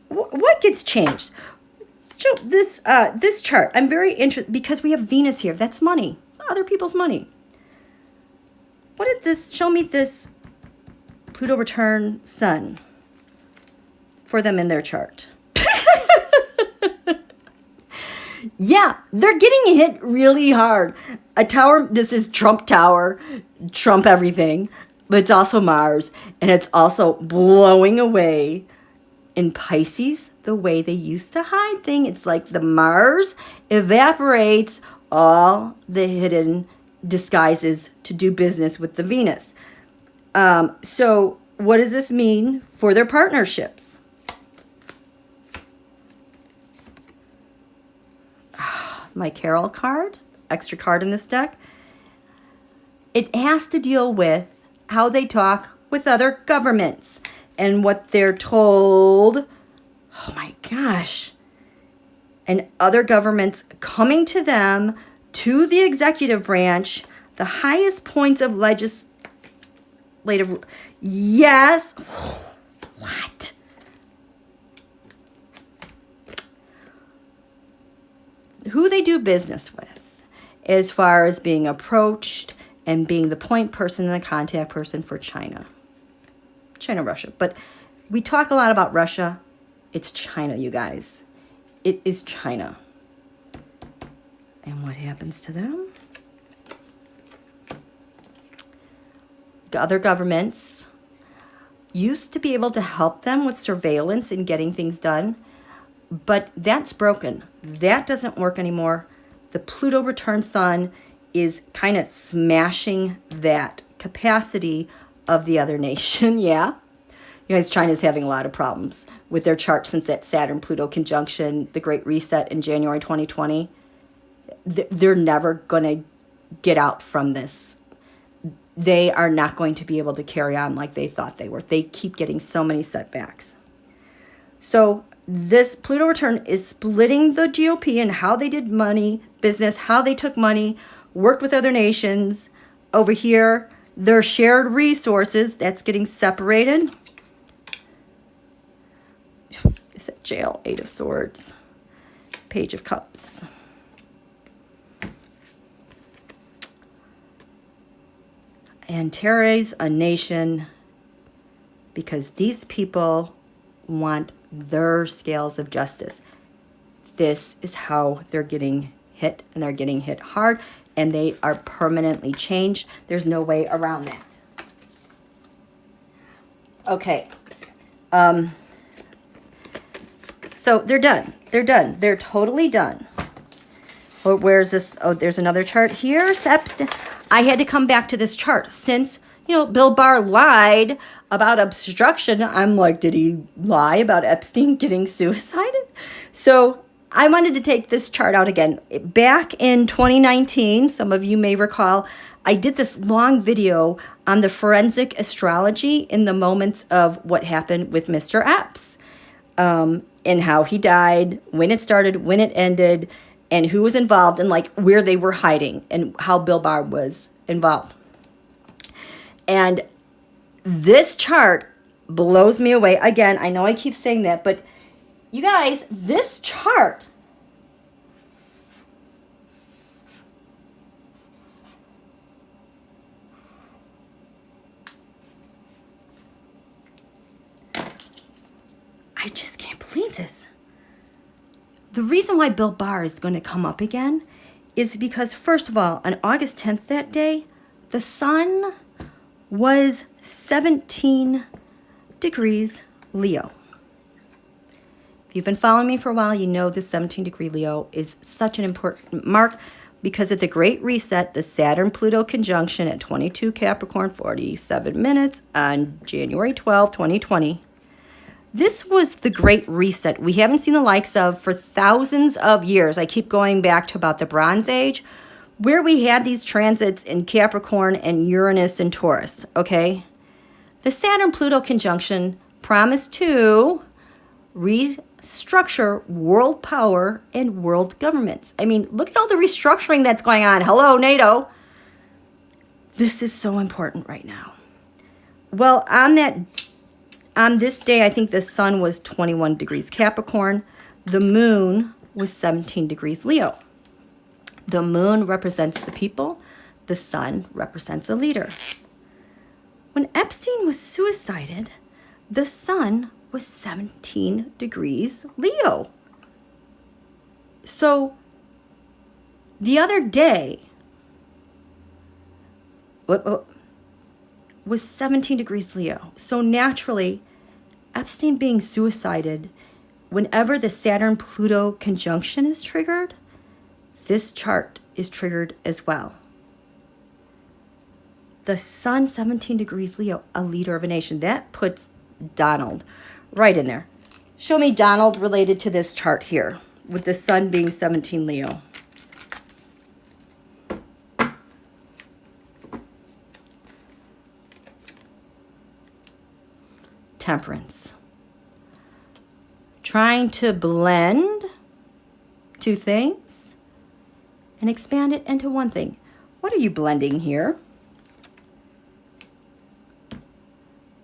what gets changed? This chart, I'm very interested because we have Venus here. That's money, other people's money. What did this, show me this Pluto return sun for them in their chart. Yeah, they're getting hit really hard. A tower, this is Trump Tower, Trump everything, but it's also Mars, and it's also blowing away in Pisces the way they used to hide things. It's like the Mars evaporates all the hidden disguises to do business with the Venus. So what does this mean for their partnerships? My Carol card, extra card in this deck. It has to deal with how they talk with other governments and what they're told. Oh my gosh. And other governments coming to them, to the executive branch, the highest points of legislative. Yes. What? Who they do business with as far as being approached and being the point person and the contact person for China, Russia. But we talk a lot about Russia. It's China, you guys. It is China. And what happens to them? The other governments used to be able to help them with surveillance and getting things done, but that's broken. That doesn't work anymore. The Pluto return sun is kind of smashing that capacity of the other nation. Yeah. You guys, China's having a lot of problems with their chart since that Saturn-Pluto conjunction, the Great Reset in January 2020. They're never going to get out from this. They are not going to be able to carry on like they thought they were. They keep getting so many setbacks. So this Pluto return is splitting the GOP and how they did money, business, how they took money, worked with other nations. Over here, their shared resources, that's getting separated. Is it jail? 8 of Swords. Page of Cups. And terrorize a nation because these people want their scales of justice. This is how they're getting hit, and they're getting hit hard, and they are permanently changed. There's no way around that. Okay. So they're done. They're done. They're totally done. Oh, where's this? Oh, there's another chart here. I had to come back to this chart since, Bill Barr lied about obstruction. I'm like, did he lie about Epstein getting suicided? So I wanted to take this chart out again. Back in 2019, some of you may recall, I did this long video on the forensic astrology in the moments of what happened with Mr. Eps, and how he died, when it started, when it ended, and who was involved, and like where they were hiding, and how Bill Barr was involved. And this chart blows me away. Again, I know I keep saying that, but you guys, this chart I just can't believe this. The reason why Bill Barr is going to come up again is because, first of all, on August 10th that day, the sun was 17 degrees Leo. If you've been following me for a while, you know this 17-degree Leo is such an important mark because at the Great Reset, the Saturn-Pluto conjunction at 22 Capricorn, 47 minutes on January 12, 2020, This was the Great Reset. We haven't seen the likes of for thousands of years. I keep going back to about the Bronze Age, where we had these transits in Capricorn and Uranus and Taurus, okay? The Saturn-Pluto conjunction promised to restructure world power and world governments. I mean, look at all the restructuring that's going on. Hello, NATO. This is so important right now. Well, on this day, I think the sun was 21 degrees Capricorn. The moon was 17 degrees Leo. The moon represents the people. The sun represents a leader. When Epstein was suicided, the sun was 17 degrees Leo. So the other day was 17 degrees Leo. So naturally, Epstein being suicided, whenever the Saturn-Pluto conjunction is triggered, this chart is triggered as well. The sun, 17 degrees Leo, a leader of a nation. That puts Donald right in there. Show me Donald related to this chart here, with the sun being 17 Leo. Temperance. Trying to blend two things and expand it into one thing. What are you blending here?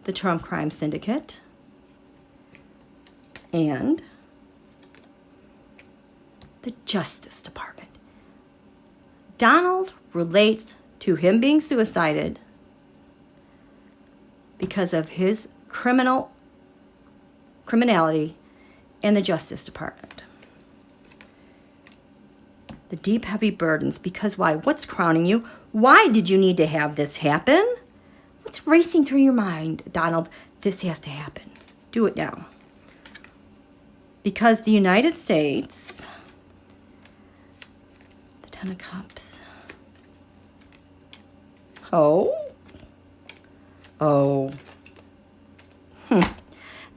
The Trump Crime Syndicate and the Justice Department. Donald relates to him being suicided because of his criminality and the Justice Department. The deep, heavy burdens. Because why? What's crowning you? Why did you need to have this happen? What's racing through your mind, Donald? This has to happen. Do it now. Because the United States, the Ten of Cups.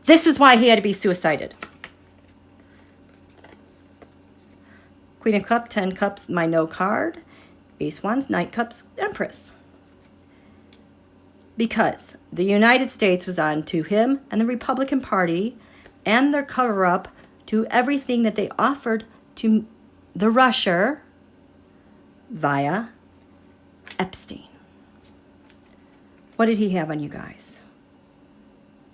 This is why he had to be suicided. Queen of Cups, 10 Cups, my no card. Ace Wands, Knight Cups, Empress. Because the United States was on to him and the Republican Party and their cover-up to everything that they offered to the Russia via Epstein. What did he have on you guys?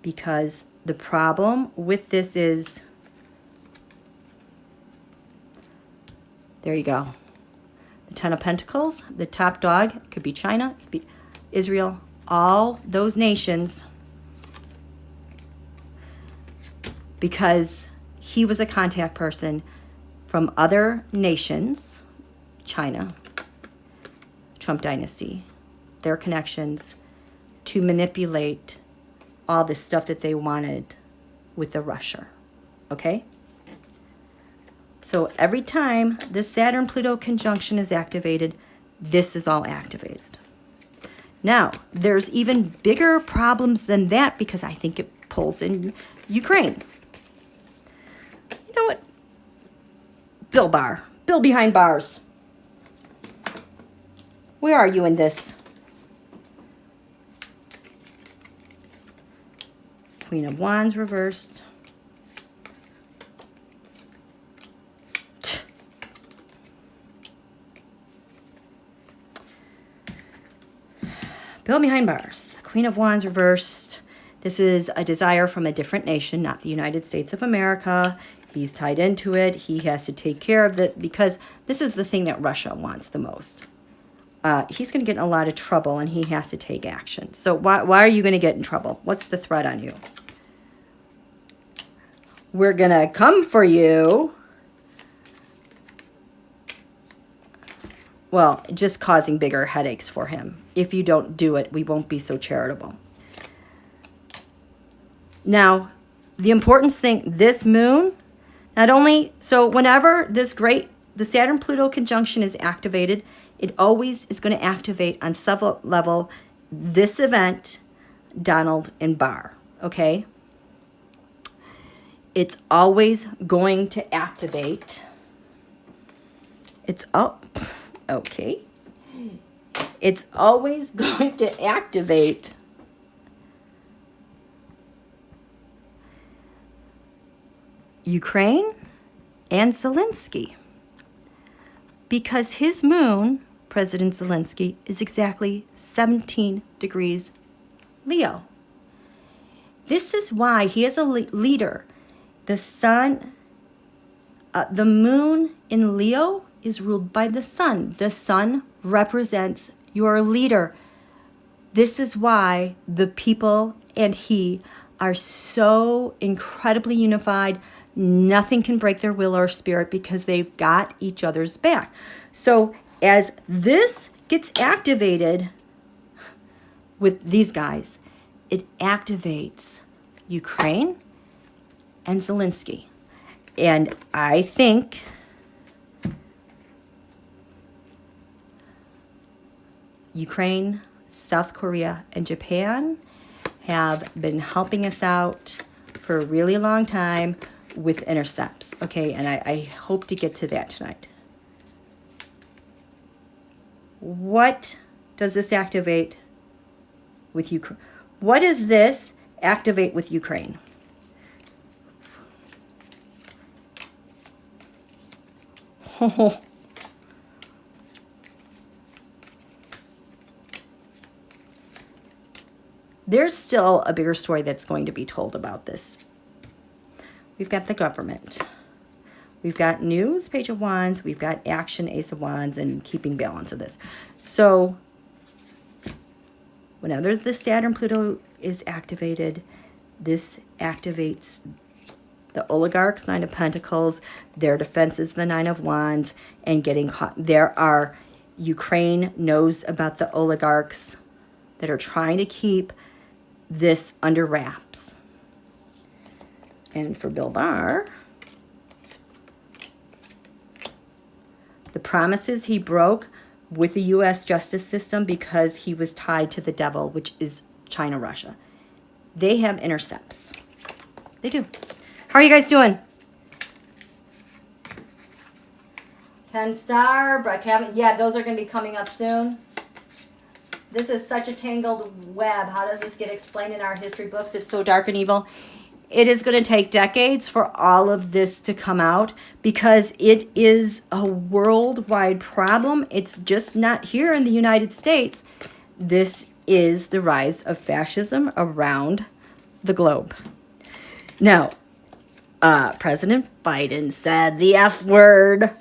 Because the problem with this is, there you go. The Ten of Pentacles, the top dog, could be China, could be Israel, all those nations, because he was a contact person from other nations, China, Trump dynasty, their connections, to manipulate all the stuff that they wanted with the Russia, okay? So every time the Saturn-Pluto conjunction is activated, this is all activated. Now, there's even bigger problems than that because I think it pulls in Ukraine. You know what? Bill Barr. Bill behind bars. Where are you in this? Queen of Wands reversed. Bill behind bars. Queen of Wands reversed. This is a desire from a different nation, not the United States of America. He's tied into it. He has to take care of this because this is the thing that Russia wants the most. He's going to get in a lot of trouble and he has to take action. So why are you going to get in trouble? What's the threat on you? We're going to come for you. Well, just causing bigger headaches for him. If you don't do it, we won't be so charitable. Now, the important thing, this moon, not only, so whenever the Saturn-Pluto conjunction is activated, it always is going to activate on some level this event, Donald and Barr, okay? it's always going to activate. Okay. It's always going to activate Ukraine and Zelensky, because his moon, President Zelensky, is exactly 17 degrees Leo. This is why he is a leader. The sun, the moon in Leo is ruled by the sun. The sun represents your leader. This is why the people and he are so incredibly unified. Nothing can break their will or spirit because they've got each other's back. So as this gets activated with these guys, it activates Ukraine and Zelensky. And I think Ukraine, South Korea, and Japan have been helping us out for a really long time with intercepts. Okay, and I hope to get to that tonight. What does this activate with Ukraine? What does this activate with Ukraine? Oh. There's still a bigger story that's going to be told about this. We've got the government. We've got news, Page of Wands. We've got action, Ace of Wands, and keeping balance of this. So whenever the Saturn Pluto is activated, this activates the oligarchs, Nine of Pentacles, their defenses, the Nine of Wands, and getting caught. Ukraine knows about the oligarchs that are trying to keep this under wraps. And for Bill Barr, the promises he broke with the U.S. justice system because he was tied to the devil, which is China, Russia. They have intercepts. They do. How are you guys doing? Ken Star, Brett Kavanaugh. Yeah, those are going to be coming up soon. This is such a tangled web. How does this get explained in our history books? It's so dark and evil. It is going to take decades for all of this to come out because it is a worldwide problem. It's just not here in the United States. This is the rise of fascism around the globe. Now, President Biden said the F word.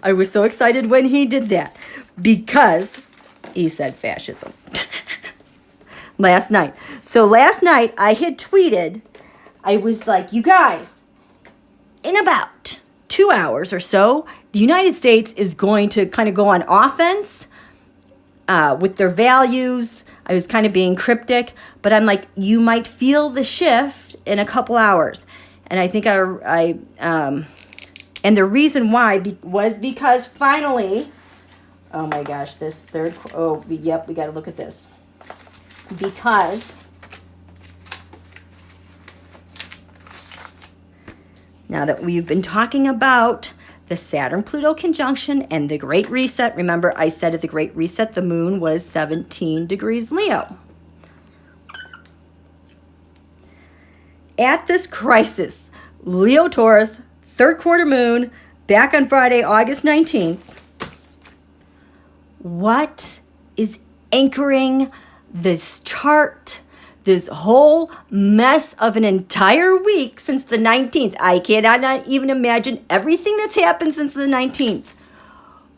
I was so excited when he did that because he said fascism last night. So last night I had tweeted, I was like, you guys, in about 2 hours or so, the United States is going to kind of go on offense with their values. I was kind of being cryptic, but I'm like, you might feel the shift in a couple hours. And I think and the reason why was because finally, oh my gosh, this third, yep, we got to look at this. Because now that we've been talking about the Saturn-Pluto conjunction and the Great Reset, remember I said at the Great Reset the moon was 17 degrees Leo. At this crisis, Leo Taurus, third quarter moon, back on Friday, August 19th. What is anchoring this chart, this whole mess of an entire week since the 19th? I cannot even imagine everything that's happened since the 19th.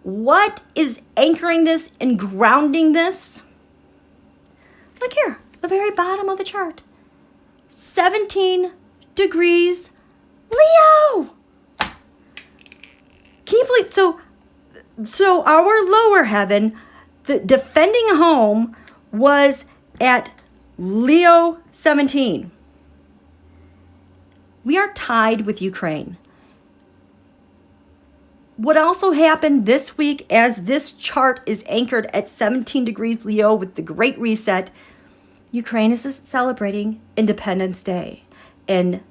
What is anchoring this and grounding this? Look here, the very bottom of the chart. 17 degrees Leo. Can you believe? So our lower heaven, the defending home, was at Leo 17. We are tied with Ukraine. What also happened this week, as this chart is anchored at 17 degrees Leo with the Great Reset, Ukraine is celebrating Independence Day. And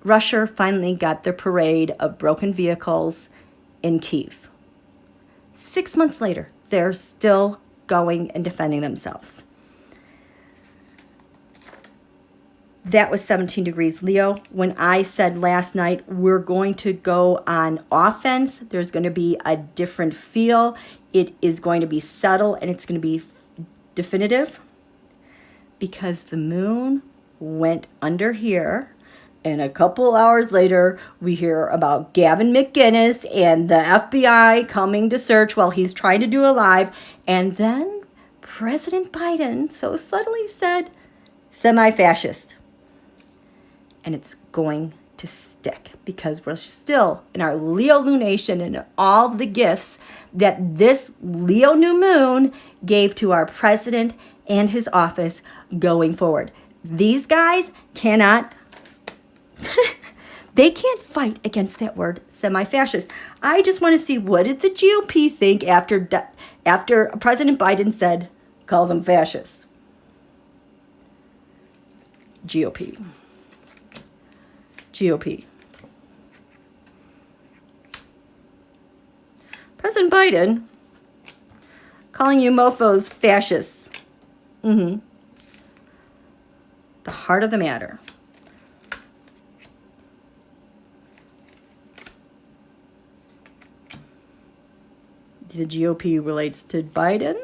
Russia finally got their parade of broken vehicles in Kyiv. 6 months later, they're still going and defending themselves. That was 17 degrees Leo. When I said last night, we're going to go on offense, there's going to be a different feel. It is going to be subtle and it's going to be definitive because the moon went under here. And a couple hours later, we hear about Gavin McInnes and the FBI coming to search while he's trying to do a live. And then President Biden so subtly said, semi-fascist. And it's going to stick because we're still in our Leo lunation and all the gifts that this Leo new moon gave to our president and his office going forward. These guys cannot, they can't fight against that word semi-fascist. I just want to see, what did the GOP think after President Biden said, call them fascists? GOP. President Biden calling you mofos fascists. The heart of the matter. The GOP relates to Biden.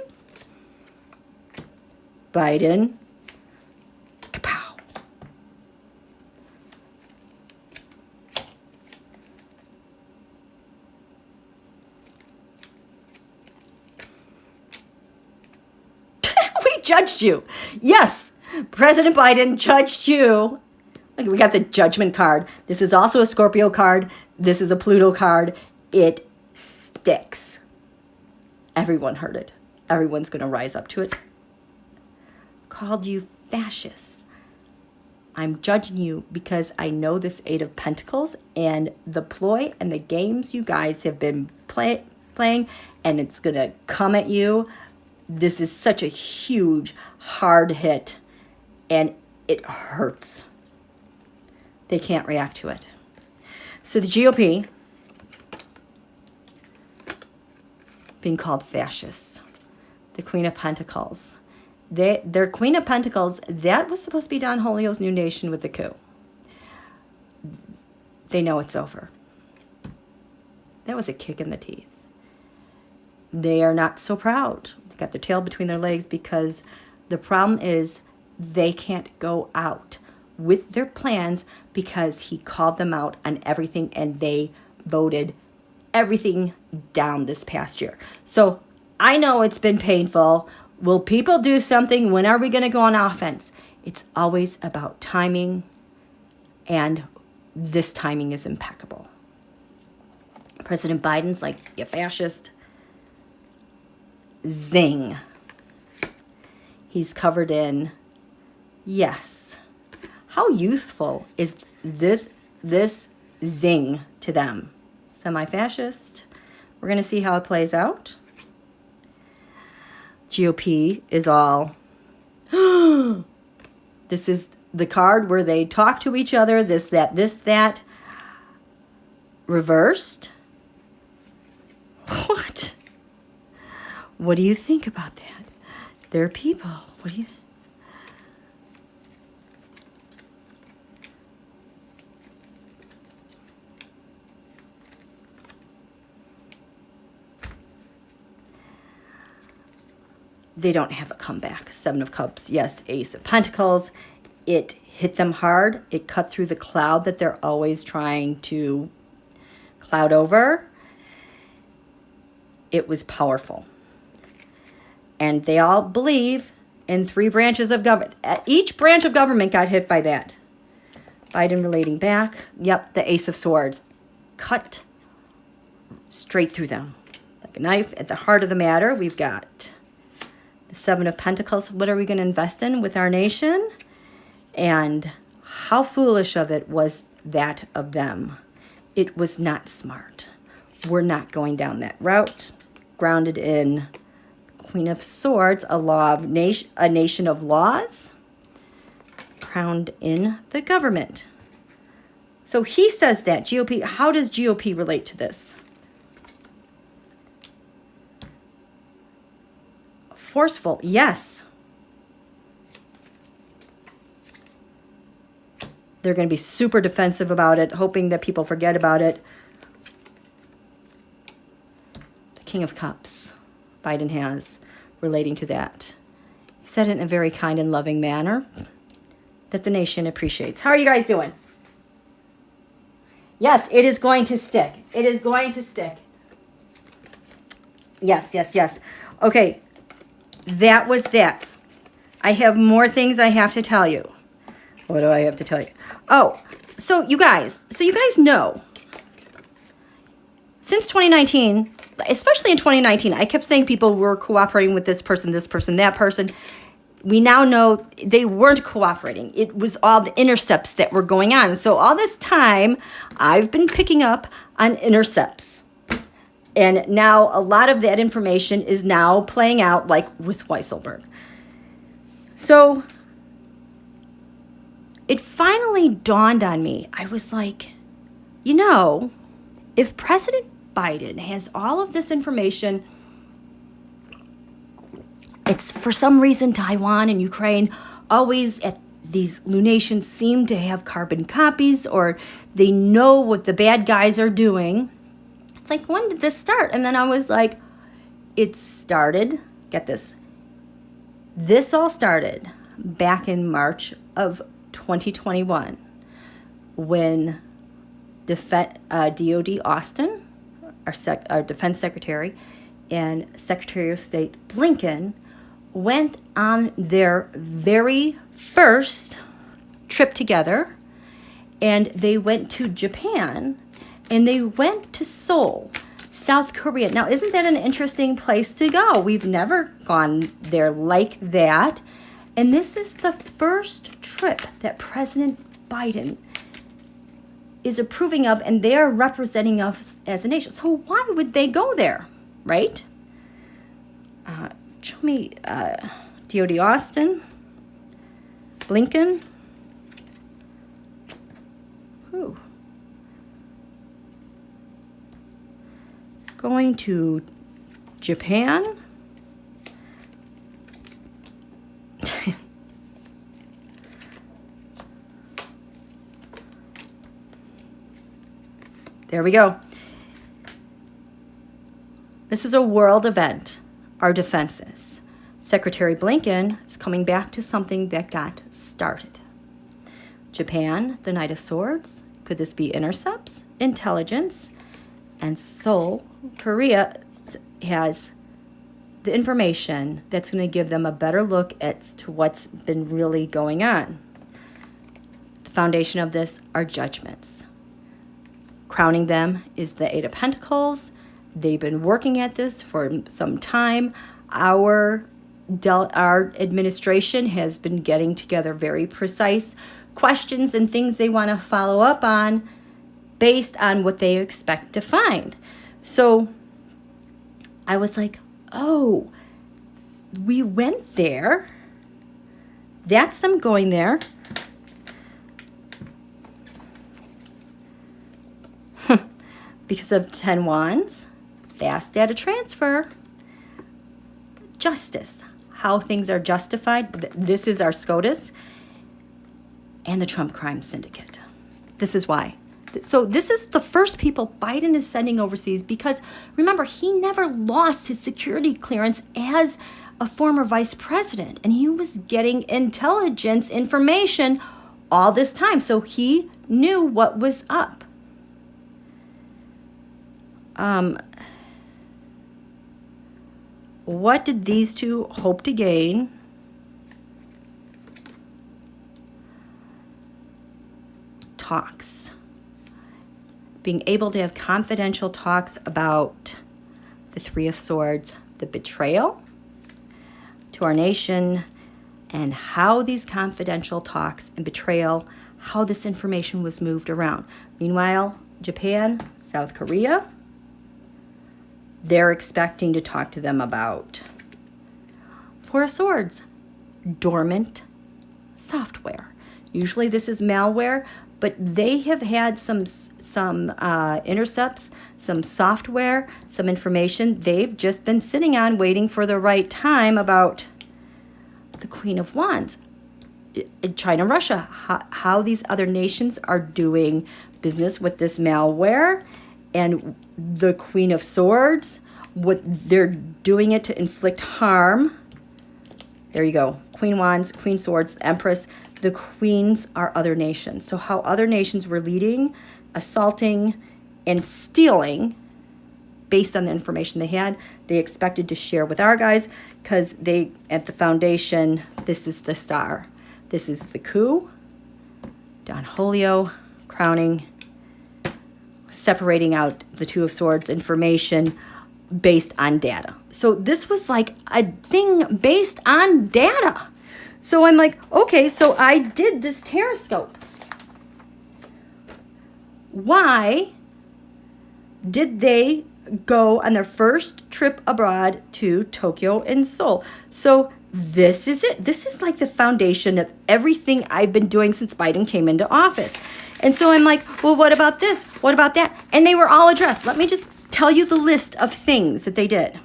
Kapow. We judged you. Yes, President Biden judged you. Look, we got the judgment card. This is also a Scorpio card. This is a Pluto card. It sticks. Everyone heard it. Everyone's going to rise up to it. Called you fascists. I'm judging you because I know this Eight of Pentacles and the ploy and the games you guys have been playing, and it's going to come at you. This is such a huge, hard hit, and it hurts. They can't react to it. So the GOP being called fascists. The Queen of Pentacles. Their Queen of Pentacles, that was supposed to be Don Julio's new nation with the coup. They know it's over. That was a kick in the teeth. They are not so proud. They got their tail between their legs because the problem is they can't go out with their plans because he called them out on everything and they voted everything down this past year. So I know it's been painful. Will people do something? When are we going to go on offense? It's always about timing, and this timing is impeccable. President Biden's like, you fascist. Zing. He's covered in, yes. How youthful is this zing to them? Semi-fascist. We're going to see how it plays out. GOP is all, this is the card where they talk to each other, this, that. Reversed. What? What do you think about that? They're people. What do you think? They don't have a comeback. Seven of Cups, yes. Ace of Pentacles. It hit them hard. It cut through the cloud that they're always trying to cloud over. It was powerful. And they all believe in 3 branches of government. Each branch of government got hit by that. Biden relating back. Yep, the Ace of Swords. Cut straight through them. Like a knife. At the heart of the matter, we've got the Seven of Pentacles. What are we going to invest in with our nation? And how foolish of it was that of them. It was not smart. We're not going down that route. Grounded in Queen of Swords, a nation of laws. Crowned in the government. So he says that GOP, how does GOP relate to this? Forceful, yes. They're going to be super defensive about it, hoping that people forget about it. The King of Cups, Biden has, relating to that. He said it in a very kind and loving manner that the nation appreciates. How are you guys doing? Yes, it is going to stick. It is going to stick. Yes, yes, yes. Okay, that was that. I have more things I have to tell you. What do I have to tell you? Oh, so you guys know, since 2019, especially in 2019, I kept saying people were cooperating with this person, that person. We now know they weren't cooperating. It was all the intercepts that were going on. So all this time, I've been picking up on intercepts. And now a lot of that information is now playing out like with Weisselberg. So it finally dawned on me. I was like, you know, if President Biden has all of this information, it's for some reason Taiwan and Ukraine always at these lunations seem to have carbon copies, or they know what the bad guys are doing. It's like, when did this start? And then I was like, it started, get this, this all started back in March of 2021 when DOD Austin, our Defense Secretary, and Secretary of State Blinken went on their very first trip together, and they went to Japan, and they went to Seoul, South Korea. Now, isn't that an interesting place to go? We've never gone there like that. And this is the first trip that President Biden is approving of, and they are representing us as a nation. So why would they go there, right? Show me DOD Austin, Blinken. Who? Going to Japan. There we go. This is a world event, our defenses. Secretary Blinken is coming back to something that got started. Japan, the Knight of Swords. Could this be intercepts, intelligence? And Seoul, Korea, has the information that's going to give them a better look as to what's been really going on. The foundation of this are judgments. Crowning them is the Eight of Pentacles. They've been working at this for some time. Our administration has been getting together very precise questions and things they want to follow up on based on what they expect to find. So I was like, oh, we went there. That's them going there. Because of 10 Wands, fast data transfer, justice, how things are justified. This is our SCOTUS, and the Trump crime syndicate. This is why. So this is the first people Biden is sending overseas, because remember, he never lost his security clearance as a former vice president, and he was getting intelligence information all this time. So he knew what was up. What did these two hope to gain? Talks. Being able to have confidential talks about the Three of Swords, the betrayal to our nation, and how these confidential talks and betrayal, how this information was moved around. Meanwhile, Japan, South Korea, they're expecting to talk to them about Four of Swords, dormant software. Usually this is malware, but they have had some intercepts, some software, some information they've just been sitting on waiting for the right time about the Queen of Wands. China, Russia, how these other nations are doing business with this malware, and the Queen of Swords, what they're doing it to inflict harm. There you go. Queen Wands, Queen Swords, Empress. The queens are other nations. So how other nations were leading, assaulting, and stealing based on the information they had, they expected to share with our guys, because they, at the foundation, this is the star. This is the coup, Don Julio, crowning, separating out the Two of Swords information based on data. So this was like a thing based on data. So I'm like, okay, so I did this Terrascope. Why did they go on their first trip abroad to Tokyo and Seoul? So this is it. This is like the foundation of everything I've been doing since Biden came into office. And so I'm like, well, what about this? What about that? And they were all addressed. Let me just tell you the list of things that they did.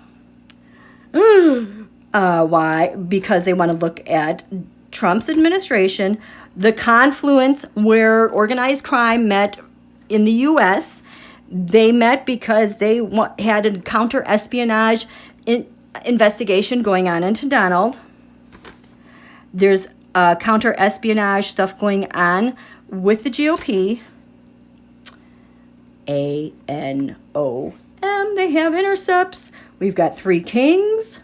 Why? Because they want to look at Trump's administration, the confluence where organized crime met in the U.S. They met because they had a counter-espionage investigation going on into Donald. There's counter-espionage stuff going on with the GOP. ANOM, they have intercepts. We've got 3 kings,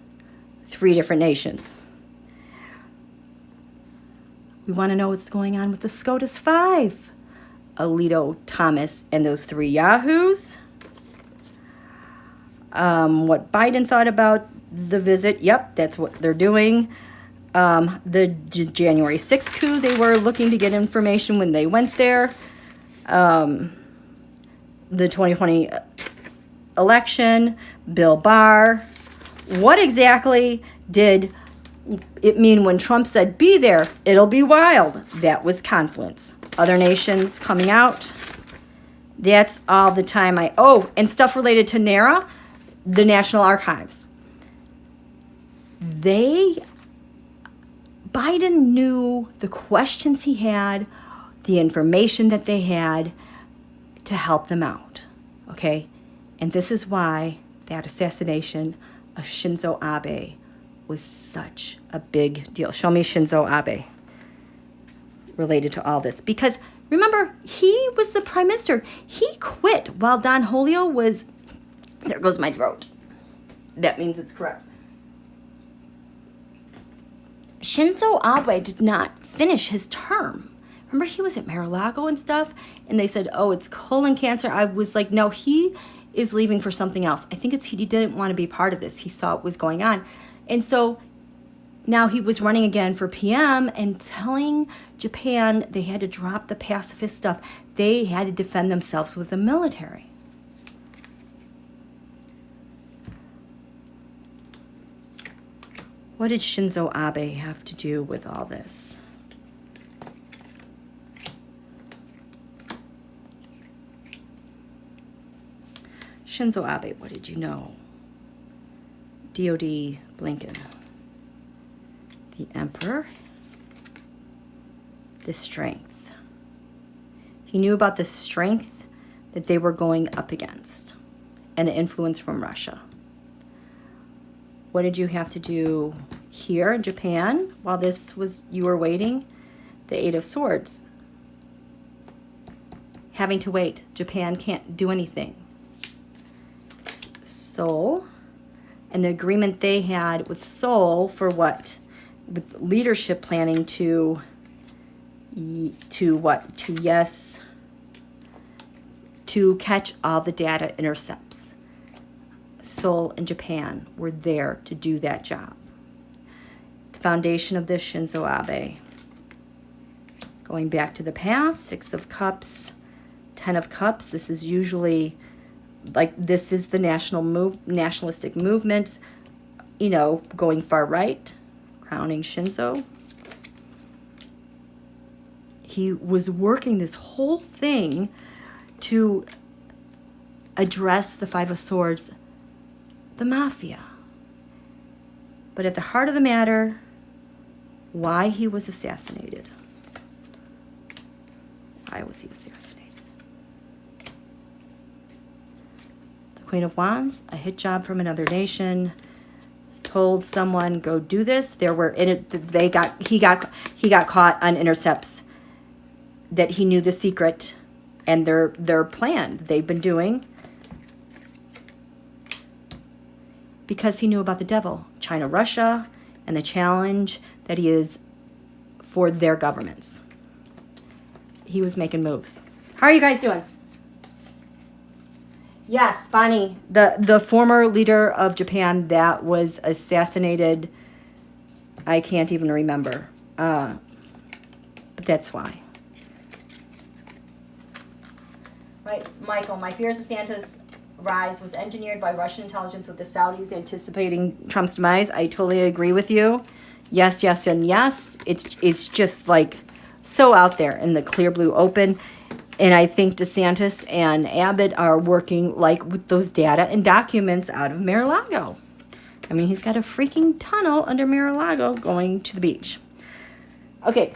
3 different nations. We want to know what's going on with the SCOTUS 5. Alito, Thomas, and those 3 yahoos. What Biden thought about the visit. Yep, that's what they're doing. The January 6th coup, they were looking to get information when they went there. The 2020 election, Bill Barr. What exactly did it mean when Trump said, be there, it'll be wild? That was confluence. Other nations coming out. That's all the time and stuff related to NARA, the National Archives. Biden knew the questions he had, the information that they had to help them out, okay? And this is why that assassination of Shinzo Abe was such a big deal. Show me Shinzo Abe related to all this. Because remember, he was the prime minister. He quit while Don Julio was... There goes my throat. That means it's correct. Shinzo Abe did not finish his term. Remember, he was at Mar-a-Lago and stuff, and they said, oh, it's colon cancer. I was like, no, he is leaving for something else. I think he didn't want to be part of this. He saw what was going on. And so now he was running again for PM and telling Japan they had to drop the pacifist stuff. They had to defend themselves with the military. What did Shinzo Abe have to do with all this? Shinzo Abe, what did you know? DOD Blinken. The Emperor. The strength. He knew about the strength that they were going up against and the influence from Russia. What did you have to do here in Japan while you were waiting? The 8 of Swords. Having to wait. Japan can't do anything. Seoul. And the agreement they had with Seoul for what? With leadership planning to catch all the data intercepts. Seoul and Japan were there to do that job. The foundation of this, Shinzo Abe. Going back to the past, 6 of Cups, 10 of Cups. This is usually, this is the nationalistic movement, going far right. Crowning Shinzo. he was working this whole thing to address the Five of Swords, the mafia. But at the heart of the matter, why he was assassinated. Why was he assassinated? The Queen of Wands, a hit job from another nation, told someone, go do this. There were he got caught on intercepts that he knew the secret and their plan they've been doing because he knew about the devil, China, Russia, and the challenge that he is for their governments. He was making moves. How are you guys doing? Yes, Bonnie, the former leader of Japan that was assassinated, I can't even remember. But that's why. Right, Michael, my fears of Santa's rise was engineered by Russian intelligence with the Saudis anticipating Trump's demise. I totally agree with you. Yes, yes, and yes. It's just like so out there in the clear blue open. And I think DeSantis and Abbott are working like with those data and documents out of Mar-a-Lago. I mean, he's got a freaking tunnel under Mar-a-Lago going to the beach. Okay.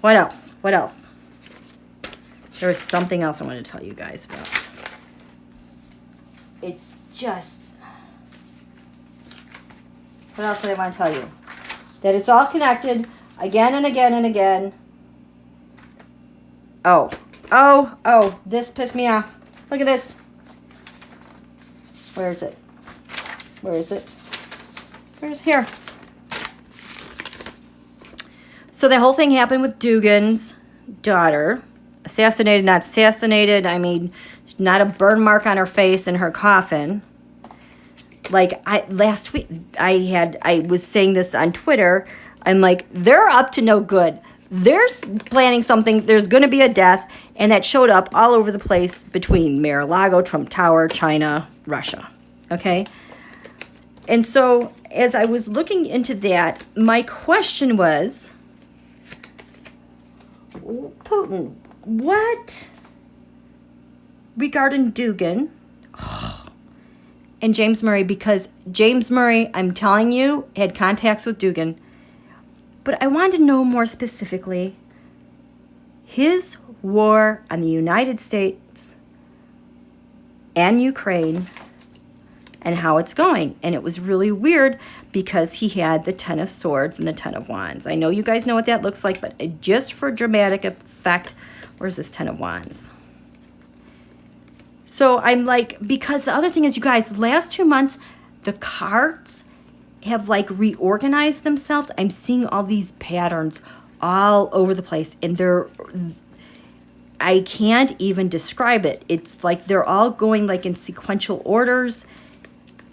What else? What else? There's something else I want to tell you guys about. It's just... What else did I want to tell you? That it's all connected again and again and again. Oh, this pissed me off. Look at this. Where is it? Where is it? Where's here? So the whole thing happened with Dugan's daughter. Assassinated, not assassinated. I mean, not a burn mark on her face in her coffin. Like, last week, I was saying this on Twitter. I'm like, they're up to no good. They're planning something. There's going to be a death. And that showed up all over the place between Mar-a-Lago, Trump Tower, China, Russia. Okay? And so, as I was looking into that, my question was, Putin, what regarding Dugan and James Murray? Because James Murray, I'm telling you, had contacts with Dugan. But I wanted to know more specifically his war on the United States and Ukraine and how it's going. And it was really weird because he had the Ten of Swords and the Ten of Wands. I know you guys know what that looks like, but just for dramatic effect, where's this Ten of Wands? So I'm like, because the other thing is, you guys, last 2 months, the cards have like reorganized themselves. I'm seeing all these patterns all over the place, and I can't even describe it. It's like they're all going like in sequential orders,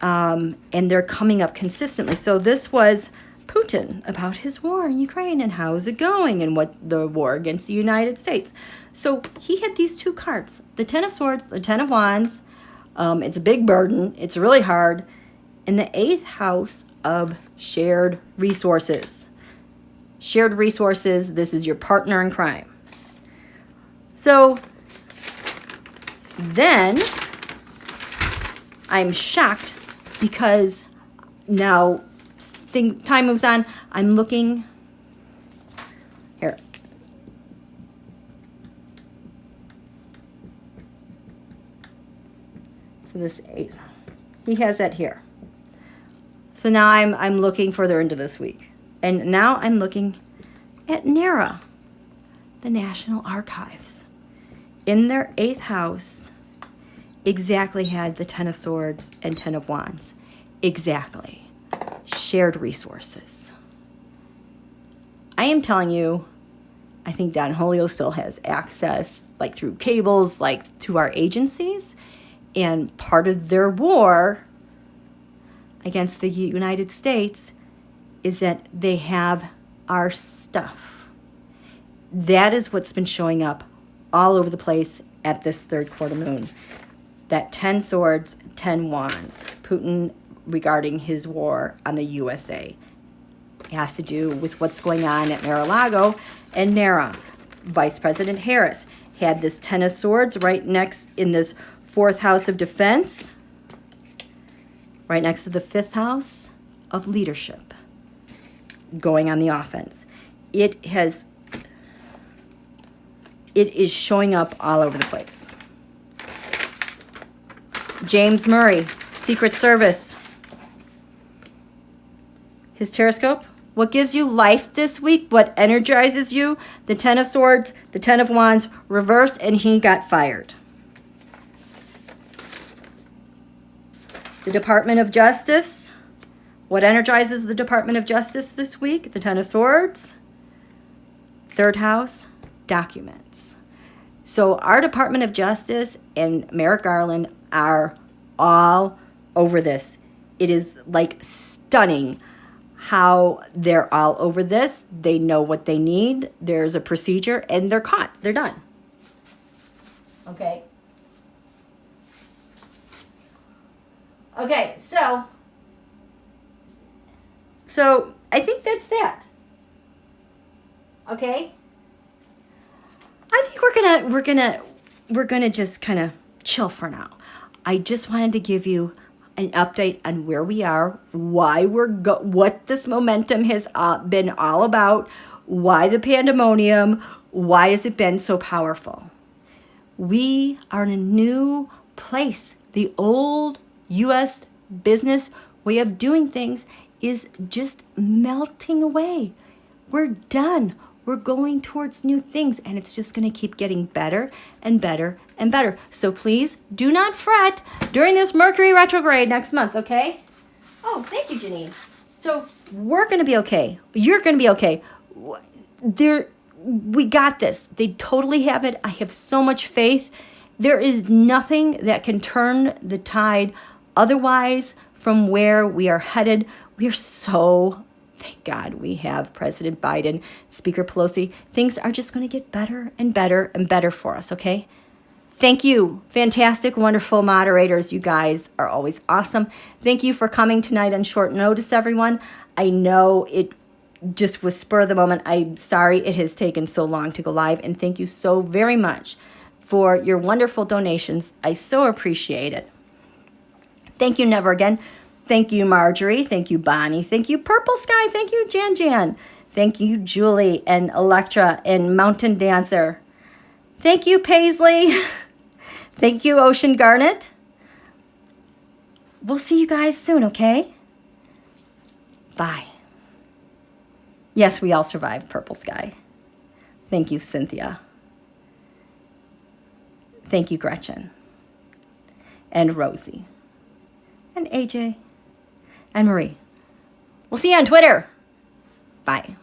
and they're coming up consistently. So this was Putin about his war in Ukraine and how's it going and what the war against the United States. So he had these two cards, the Ten of Swords, the Ten of Wands. It's a big burden. It's really hard. And the 8th house of shared resources. Shared resources, this is your partner in crime. So then I'm shocked because now time moves on. I'm looking here. So this 8th, he has that here. So now I'm looking further into this week. And now I'm looking at NARA, the National Archives. In their 8th house, exactly had the Ten of Swords and Ten of Wands. Exactly. Shared resources. I am telling you, I think Don Julio still has access, like through cables, like to our agencies. And part of their war against the United States is that they have our stuff. That is what's been showing up all over the place at this third quarter moon. That 10 swords, 10 wands. Putin regarding his war on the USA. It has to do with what's going on at Mar-a-Lago and NARA. Vice President Harris had this Ten of Swords right next in this 4th house of defense, right next to the 5th house of leadership, going on the offense. It is showing up all over the place. James Murray, Secret Service. His Teroscope. What gives you life this week? What energizes you? The Ten of Swords, the Ten of Wands, reversed, and he got fired. The Department of Justice. What energizes the Department of Justice this week? The Ten of Swords. 3rd house, documents. So our Department of Justice and Merrick Garland are all over this. It is like stunning how they're all over this. They know what they need. There's a procedure, and they're caught. They're done. Okay. Okay, so I think that's that. Okay? I think we're gonna just kind of chill for now. I just wanted to give you an update on where we are, why what this momentum has been all about, why the pandemonium, why has it been so powerful. We are in a new place. The old U.S. business way of doing things is just melting away. We're done. We're going towards new things, and it's just going to keep getting better and better and better. So please do not fret during this Mercury retrograde next month, okay? Oh, thank you, Janine. So we're going to be okay. You're going to be okay. We got this. They totally have it. I have so much faith. There is nothing that can turn the tide otherwise from where we are headed. We are so, thank God we have President Biden, Speaker Pelosi. Things are just going to get better and better and better for us, okay? Thank you. Fantastic, wonderful moderators. You guys are always awesome. Thank you for coming tonight on short notice, everyone. I know it just was spur of the moment. I'm sorry it has taken so long to go live, and thank you so very much for your wonderful donations. I so appreciate it. Thank you, Never Again. Thank you, Marjorie. Thank you, Bonnie. Thank you, Purple Sky. Thank you, Jan Jan. Thank you, Julie and Electra and Mountain Dancer. Thank you, Paisley. Thank you, Ocean Garnet. We'll see you guys soon, okay? Bye. Yes, we all survived, Purple Sky. Thank you, Cynthia. Thank you, Gretchen. And Rosie. And AJ. And Marie. We'll see you on Twitter. Bye.